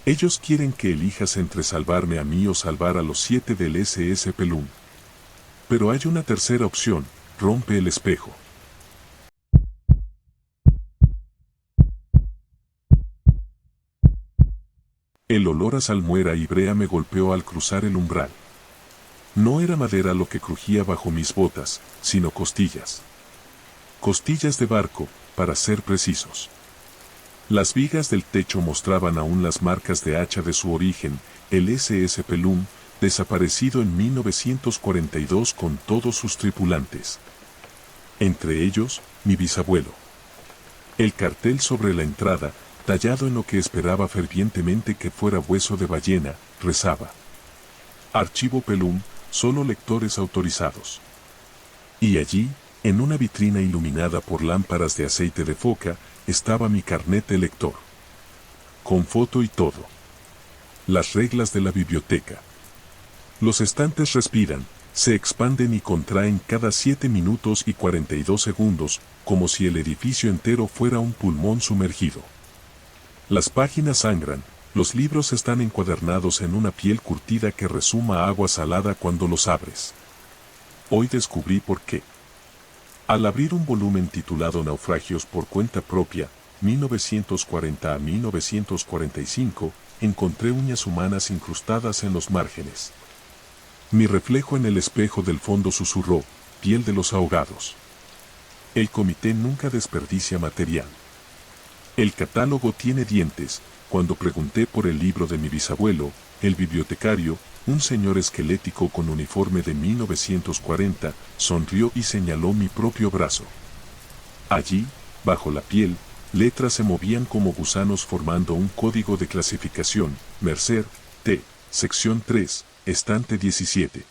Ellos quieren que elijas entre salvarme a mí o salvar a los 7 del SS Pelham. Pero hay una tercera opción, rompe el espejo. El olor a salmuera y brea me golpeó al cruzar el umbral. No era madera lo que crujía bajo mis botas, sino costillas. Costillas de barco, para ser precisos. Las vigas del techo mostraban aún las marcas de hacha de su origen, el SS Pelum, desaparecido en 1942 con todos sus tripulantes. Entre ellos, mi bisabuelo. El cartel sobre la entrada, tallado en lo que esperaba fervientemente que fuera hueso de ballena, rezaba: Archivo Pelum, solo lectores autorizados. Y allí, en una vitrina iluminada por lámparas de aceite de foca, estaba mi carnet de lector. Con foto y todo. Las reglas de la biblioteca. Los estantes respiran, se expanden y contraen cada 7 minutos y 42 segundos, como si el edificio entero fuera un pulmón sumergido. Las páginas sangran, los libros están encuadernados en una piel curtida que resuma agua salada cuando los abres. Hoy descubrí por qué. Al abrir un volumen titulado Naufragios por cuenta propia, 1940 a 1945, encontré uñas humanas incrustadas en los márgenes. Mi reflejo en el espejo del fondo susurró: piel de los ahogados. El comité nunca desperdicia material. El catálogo tiene dientes. Cuando pregunté por el libro de mi bisabuelo, el bibliotecario, un señor esquelético con uniforme de 1940, sonrió y señaló mi propio brazo. Allí, bajo la piel, letras se movían como gusanos formando un código de clasificación: Mercer, T, sección 3, estante 17.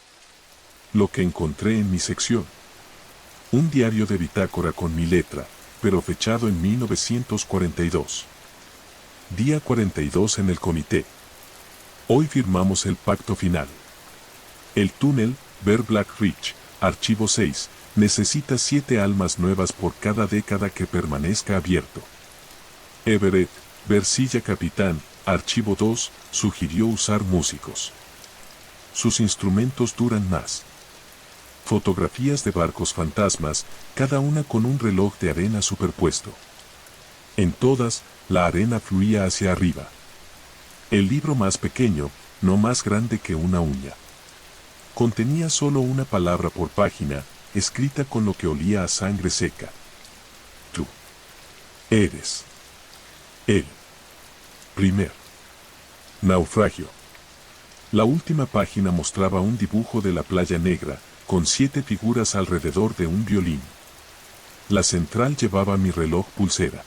Lo que encontré en mi sección. Un diario de bitácora con mi letra, pero fechado en 1942. Día 42 en el comité. Hoy firmamos el pacto final. El túnel, Bear Black Ridge, archivo 6, necesita 7 almas nuevas por cada década que permanezca abierto. Everett, Versilla Capitán, archivo 2, sugirió usar músicos. Sus instrumentos duran más. Fotografías de barcos fantasmas, cada una con un reloj de arena superpuesto. En todas, la arena fluía hacia arriba. El libro más pequeño, no más grande que una uña. Contenía solo una palabra por página, escrita con lo que olía a sangre seca. Tú eres el primer naufragio. La última página mostraba un dibujo de la playa negra, con 7 figuras alrededor de un violín. La central llevaba mi reloj pulsera.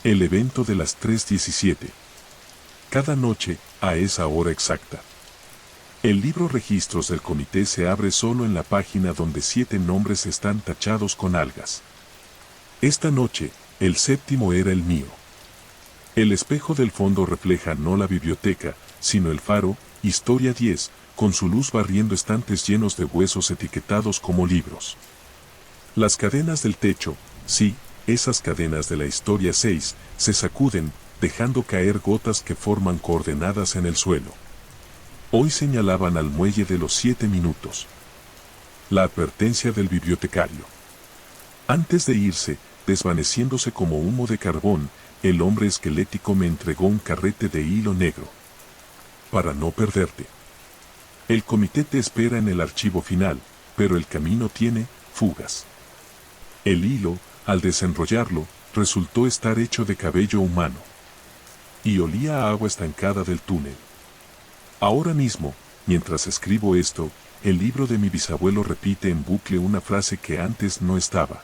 El evento de las 3:17. Cada noche, a esa hora exacta. El libro registros del comité se abre solo en la página donde 7 nombres están tachados con algas. Esta noche, el 7º era el mío. El espejo del fondo refleja no la biblioteca, sino el faro, Historia 10, con su luz barriendo estantes llenos de huesos etiquetados como libros. Las cadenas del techo, sí, esas cadenas de la Historia 6, se sacuden, dejando caer gotas que forman coordenadas en el suelo. Hoy señalaban al muelle de los 7 minutos. La advertencia del bibliotecario. Antes de irse, desvaneciéndose como humo de carbón, el hombre esquelético me entregó un carrete de hilo negro. Para no perderte. El comité te espera en el archivo final, pero el camino tiene fugas. El hilo, al desenrollarlo, resultó estar hecho de cabello humano. Y olía a agua estancada del túnel. Ahora mismo, mientras escribo esto, el libro de mi bisabuelo repite en bucle una frase que antes no estaba.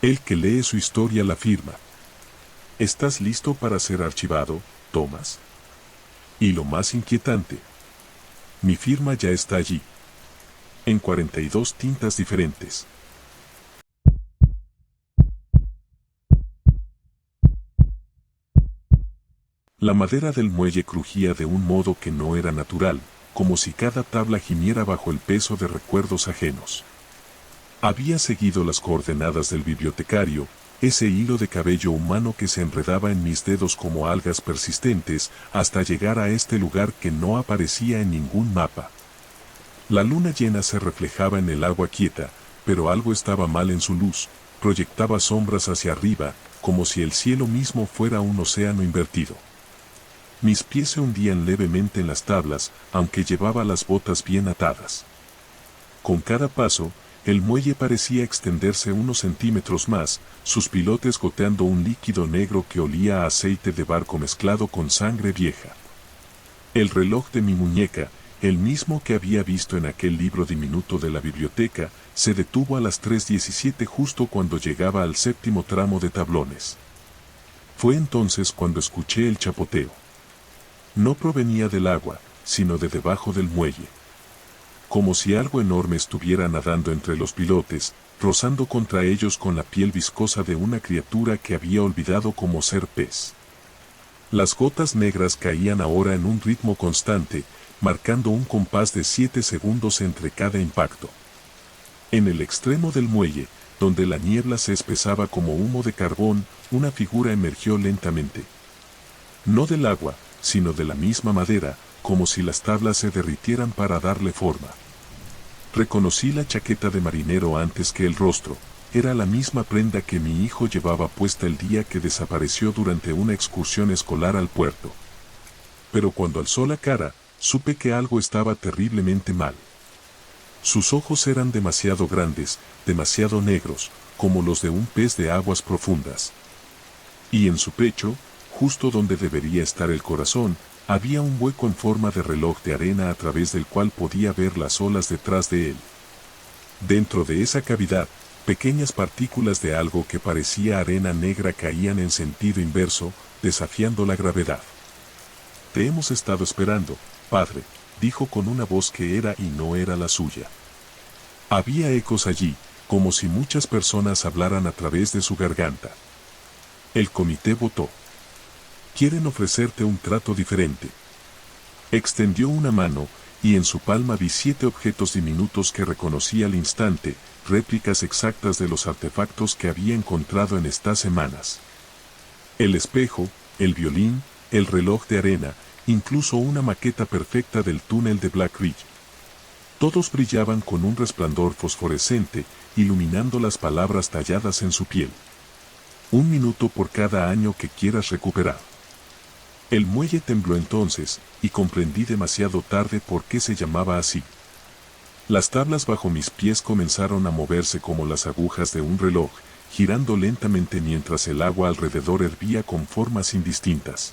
El que lee su historia la firma. ¿Estás listo para ser archivado, Thomas? Y lo más inquietante. Mi firma ya está allí. En 42 tintas diferentes. La madera del muelle crujía de un modo que no era natural, como si cada tabla gimiera bajo el peso de recuerdos ajenos. Había seguido las coordenadas del bibliotecario, ese hilo de cabello humano que se enredaba en mis dedos como algas persistentes, hasta llegar a este lugar que no aparecía en ningún mapa. La luna llena se reflejaba en el agua quieta, pero algo estaba mal en su luz, proyectaba sombras hacia arriba, como si el cielo mismo fuera un océano invertido. Mis pies se hundían levemente en las tablas, aunque llevaba las botas bien atadas. Con cada paso, el muelle parecía extenderse unos centímetros más, sus pilotes goteando un líquido negro que olía a aceite de barco mezclado con sangre vieja. El reloj de mi muñeca, el mismo que había visto en aquel libro diminuto de la biblioteca, se detuvo a las 3:17 justo cuando llegaba al séptimo tramo de tablones. Fue entonces cuando escuché el chapoteo. No provenía del agua, sino de debajo del muelle. Como si algo enorme estuviera nadando entre los pilotes, rozando contra ellos con la piel viscosa de una criatura que había olvidado cómo ser pez. Las gotas negras caían ahora en un ritmo constante, marcando un compás de 7 segundos entre cada impacto. En el extremo del muelle, donde la niebla se espesaba como humo de carbón, una figura emergió lentamente. No del agua, sino de la misma madera, como si las tablas se derritieran para darle forma. Reconocí la chaqueta de marinero antes que el rostro, era la misma prenda que mi hijo llevaba puesta el día que desapareció durante una excursión escolar al puerto. Pero cuando alzó la cara, supe que algo estaba terriblemente mal. Sus ojos eran demasiado grandes, demasiado negros, como los de un pez de aguas profundas. Y en su pecho, justo donde debería estar el corazón, había un hueco en forma de reloj de arena a través del cual podía ver las olas detrás de él. Dentro de esa cavidad, pequeñas partículas de algo que parecía arena negra caían en sentido inverso, desafiando la gravedad. «Te hemos estado esperando, padre», dijo con una voz que era y no era la suya. Había ecos allí, como si muchas personas hablaran a través de su garganta. El comité votó. «Quieren ofrecerte un trato diferente». Extendió una mano, y en su palma vi 7 objetos diminutos que reconocí al instante, réplicas exactas de los artefactos que había encontrado en estas semanas. El espejo, el violín, el reloj de arena, incluso una maqueta perfecta del túnel de Black Ridge. Todos brillaban con un resplandor fosforescente, iluminando las palabras talladas en su piel. 1 minuto por cada año que quieras recuperar. El muelle tembló entonces, y comprendí demasiado tarde por qué se llamaba así. Las tablas bajo mis pies comenzaron a moverse como las agujas de un reloj, girando lentamente mientras el agua alrededor hervía con formas indistintas.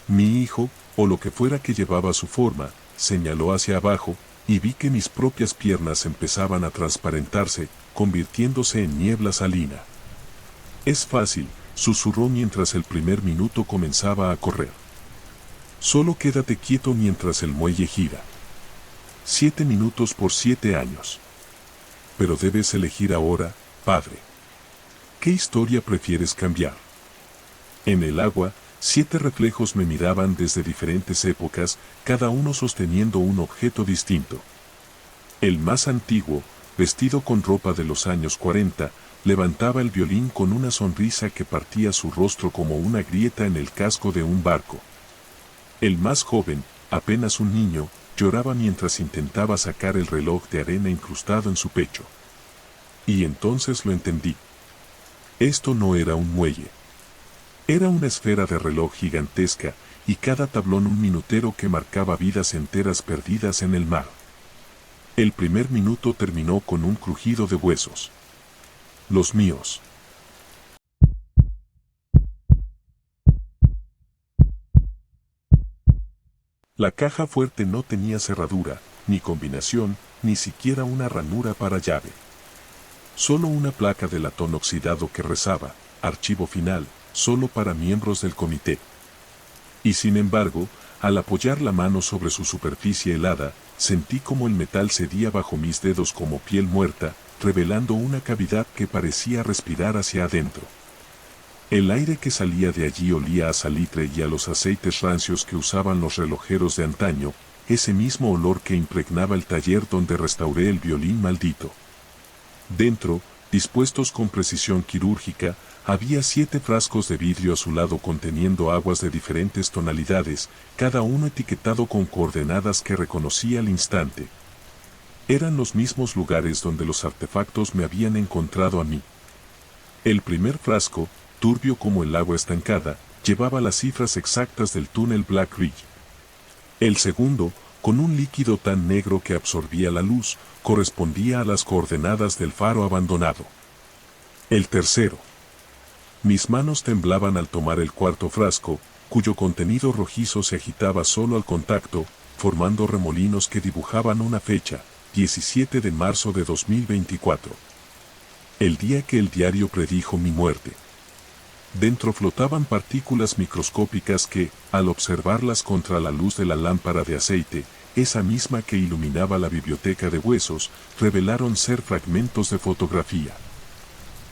Mi hijo, o lo que fuera que llevaba su forma, señaló hacia abajo, y vi que mis propias piernas empezaban a transparentarse, convirtiéndose en niebla salina. «Es fácil», susurró mientras el primer minuto comenzaba a correr. «Solo quédate quieto mientras el muelle gira. 7 minutos por 7 años. Pero debes elegir ahora, padre. ¿Qué historia prefieres cambiar?» En el agua, 7 reflejos me miraban desde diferentes épocas, cada uno sosteniendo un objeto distinto. El más antiguo, vestido con ropa de los años 40, levantaba el violín con una sonrisa que partía su rostro como una grieta en el casco de un barco. El más joven, apenas un niño, lloraba mientras intentaba sacar el reloj de arena incrustado en su pecho. Y entonces lo entendí. Esto no era un muelle. Era una esfera de reloj gigantesca, y cada tablón un minutero que marcaba vidas enteras perdidas en el mar. El primer minuto terminó con un crujido de huesos. Los míos. La caja fuerte no tenía cerradura, ni combinación, ni siquiera una ranura para llave. Solo una placa de latón oxidado que rezaba, archivo final, solo para miembros del comité. Y sin embargo, al apoyar la mano sobre su superficie helada, sentí como el metal cedía bajo mis dedos como piel muerta, revelando una cavidad que parecía respirar hacia adentro. El aire que salía de allí olía a salitre y a los aceites rancios que usaban los relojeros de antaño, ese mismo olor que impregnaba el taller donde restauré el violín maldito. Dentro, dispuestos con precisión quirúrgica, había 7 frascos de vidrio azulado conteniendo aguas de diferentes tonalidades, cada uno etiquetado con coordenadas que reconocí al instante. Eran los mismos lugares donde los artefactos me habían encontrado a mí. El primer frasco, turbio como el agua estancada, llevaba las cifras exactas del túnel Black Ridge. El segundo, con un líquido tan negro que absorbía la luz, correspondía a las coordenadas del faro abandonado. El tercero. Mis manos temblaban al tomar el cuarto frasco, cuyo contenido rojizo se agitaba solo al contacto, formando remolinos que dibujaban una fecha, 17 de marzo de 2024. El día que el diario predijo mi muerte. Dentro flotaban partículas microscópicas que, al observarlas contra la luz de la lámpara de aceite, esa misma que iluminaba la biblioteca de huesos, revelaron ser fragmentos de fotografía.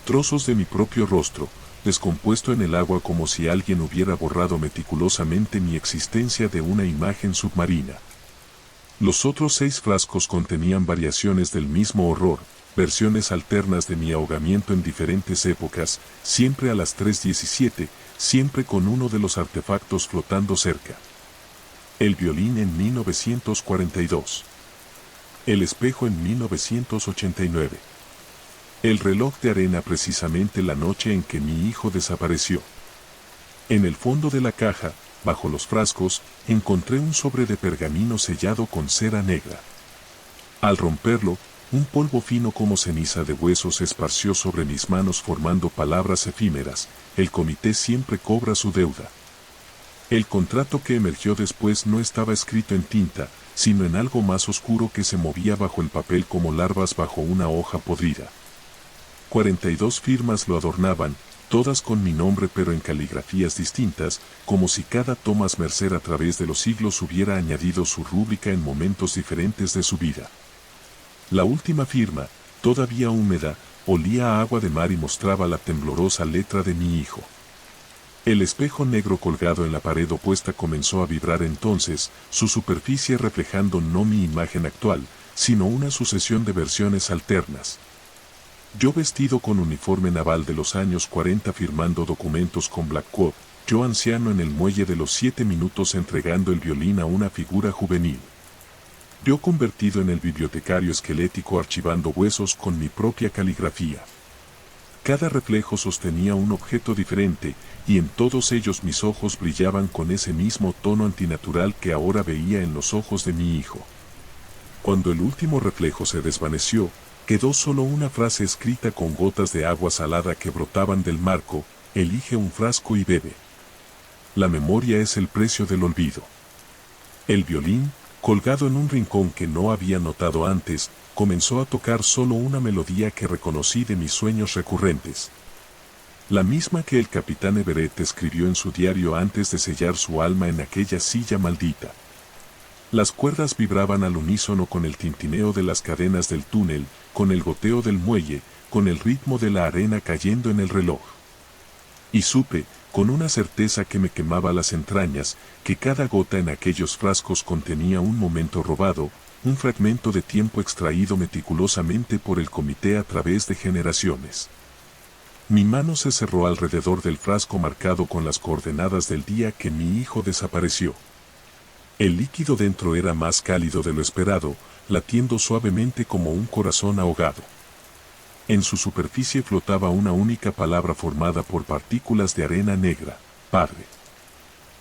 Trozos de mi propio rostro, descompuesto en el agua como si alguien hubiera borrado meticulosamente mi existencia de una imagen submarina. Los otros 6 frascos contenían variaciones del mismo horror, versiones alternas de mi ahogamiento en diferentes épocas, siempre a las 3:17, siempre con uno de los artefactos flotando cerca. El violín en 1942. El espejo en 1989. El reloj de arena precisamente la noche en que mi hijo desapareció. En el fondo de la caja, bajo los frascos, encontré un sobre de pergamino sellado con cera negra. Al romperlo, un polvo fino como ceniza de huesos se esparció sobre mis manos formando palabras efímeras: el comité siempre cobra su deuda. El contrato que emergió después no estaba escrito en tinta, sino en algo más oscuro que se movía bajo el papel como larvas bajo una hoja podrida. 42 firmas lo adornaban, todas con mi nombre pero en caligrafías distintas, como si cada Thomas Mercer a través de los siglos hubiera añadido su rúbrica en momentos diferentes de su vida. La última firma, todavía húmeda, olía a agua de mar y mostraba la temblorosa letra de mi hijo. El espejo negro colgado en la pared opuesta comenzó a vibrar entonces, su superficie reflejando no mi imagen actual, sino una sucesión de versiones alternas. Yo vestido con uniforme naval de los años 40 firmando documentos con Blackwood, yo anciano en el muelle de los 7 minutos entregando el violín a una figura juvenil. Yo convertido en el bibliotecario esquelético archivando huesos con mi propia caligrafía. Cada reflejo sostenía un objeto diferente, y en todos ellos mis ojos brillaban con ese mismo tono antinatural que ahora veía en los ojos de mi hijo. Cuando el último reflejo se desvaneció, quedó solo una frase escrita con gotas de agua salada que brotaban del marco: elige un frasco y bebe. La memoria es el precio del olvido. El violín, colgado en un rincón que no había notado antes, comenzó a tocar solo una melodía que reconocí de mis sueños recurrentes. La misma que el capitán Everett escribió en su diario antes de sellar su alma en aquella silla maldita. Las cuerdas vibraban al unísono con el tintineo de las cadenas del túnel, con el goteo del muelle, con el ritmo de la arena cayendo en el reloj. Y supe, con una certeza que me quemaba las entrañas, que cada gota en aquellos frascos contenía un momento robado, un fragmento de tiempo extraído meticulosamente por el comité a través de generaciones. Mi mano se cerró alrededor del frasco marcado con las coordenadas del día que mi hijo desapareció. El líquido dentro era más cálido de lo esperado, latiendo suavemente como un corazón ahogado. En su superficie flotaba una única palabra formada por partículas de arena negra: padre.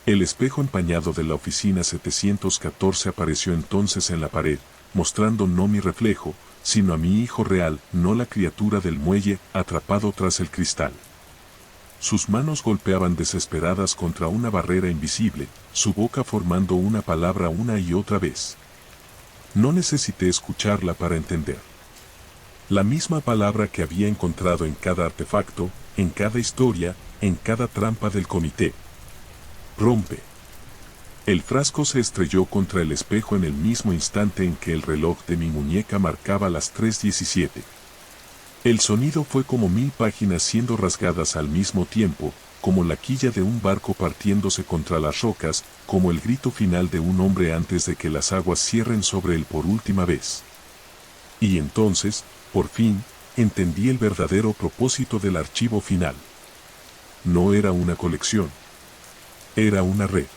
El espejo empañado de la oficina 714 apareció entonces en la pared, mostrando no mi reflejo, sino a mi hijo real, no la criatura del muelle, atrapado tras el cristal. Sus manos golpeaban desesperadas contra una barrera invisible, su boca formando una palabra una y otra vez. No necesité escucharla para entender. La misma palabra que había encontrado en cada artefacto, en cada historia, en cada trampa del comité. Rompe. El frasco se estrelló contra el espejo en el mismo instante en que el reloj de mi muñeca marcaba las 3:17. El sonido fue como 1000 páginas siendo rasgadas al mismo tiempo, como la quilla de un barco partiéndose contra las rocas, como el grito final de un hombre antes de que las aguas cierren sobre él por última vez. Y entonces, por fin, entendí el verdadero propósito del archivo final. No era una colección. Era una red.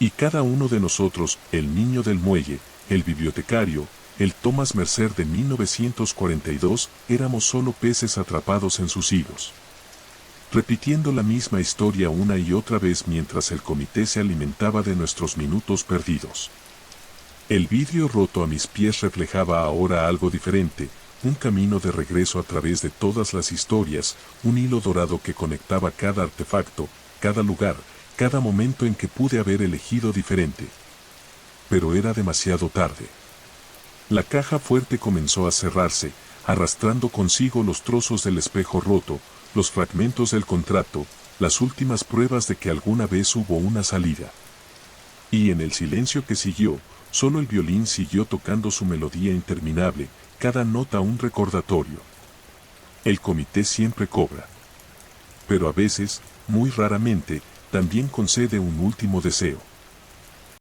Y cada uno de nosotros, el niño del muelle, el bibliotecario, el Thomas Mercer de 1942, éramos solo peces atrapados en sus hilos. Repitiendo la misma historia una y otra vez mientras el comité se alimentaba de nuestros minutos perdidos. El vidrio roto a mis pies reflejaba ahora algo diferente, un camino de regreso a través de todas las historias, un hilo dorado que conectaba cada artefacto, cada lugar, cada momento en que pude haber elegido diferente. Pero era demasiado tarde. La caja fuerte comenzó a cerrarse, arrastrando consigo los trozos del espejo roto, los fragmentos del contrato, las últimas pruebas de que alguna vez hubo una salida. Y en el silencio que siguió, solo el violín siguió tocando su melodía interminable, cada nota un recordatorio. El comité siempre cobra. Pero a veces, muy raramente, también concede un último deseo.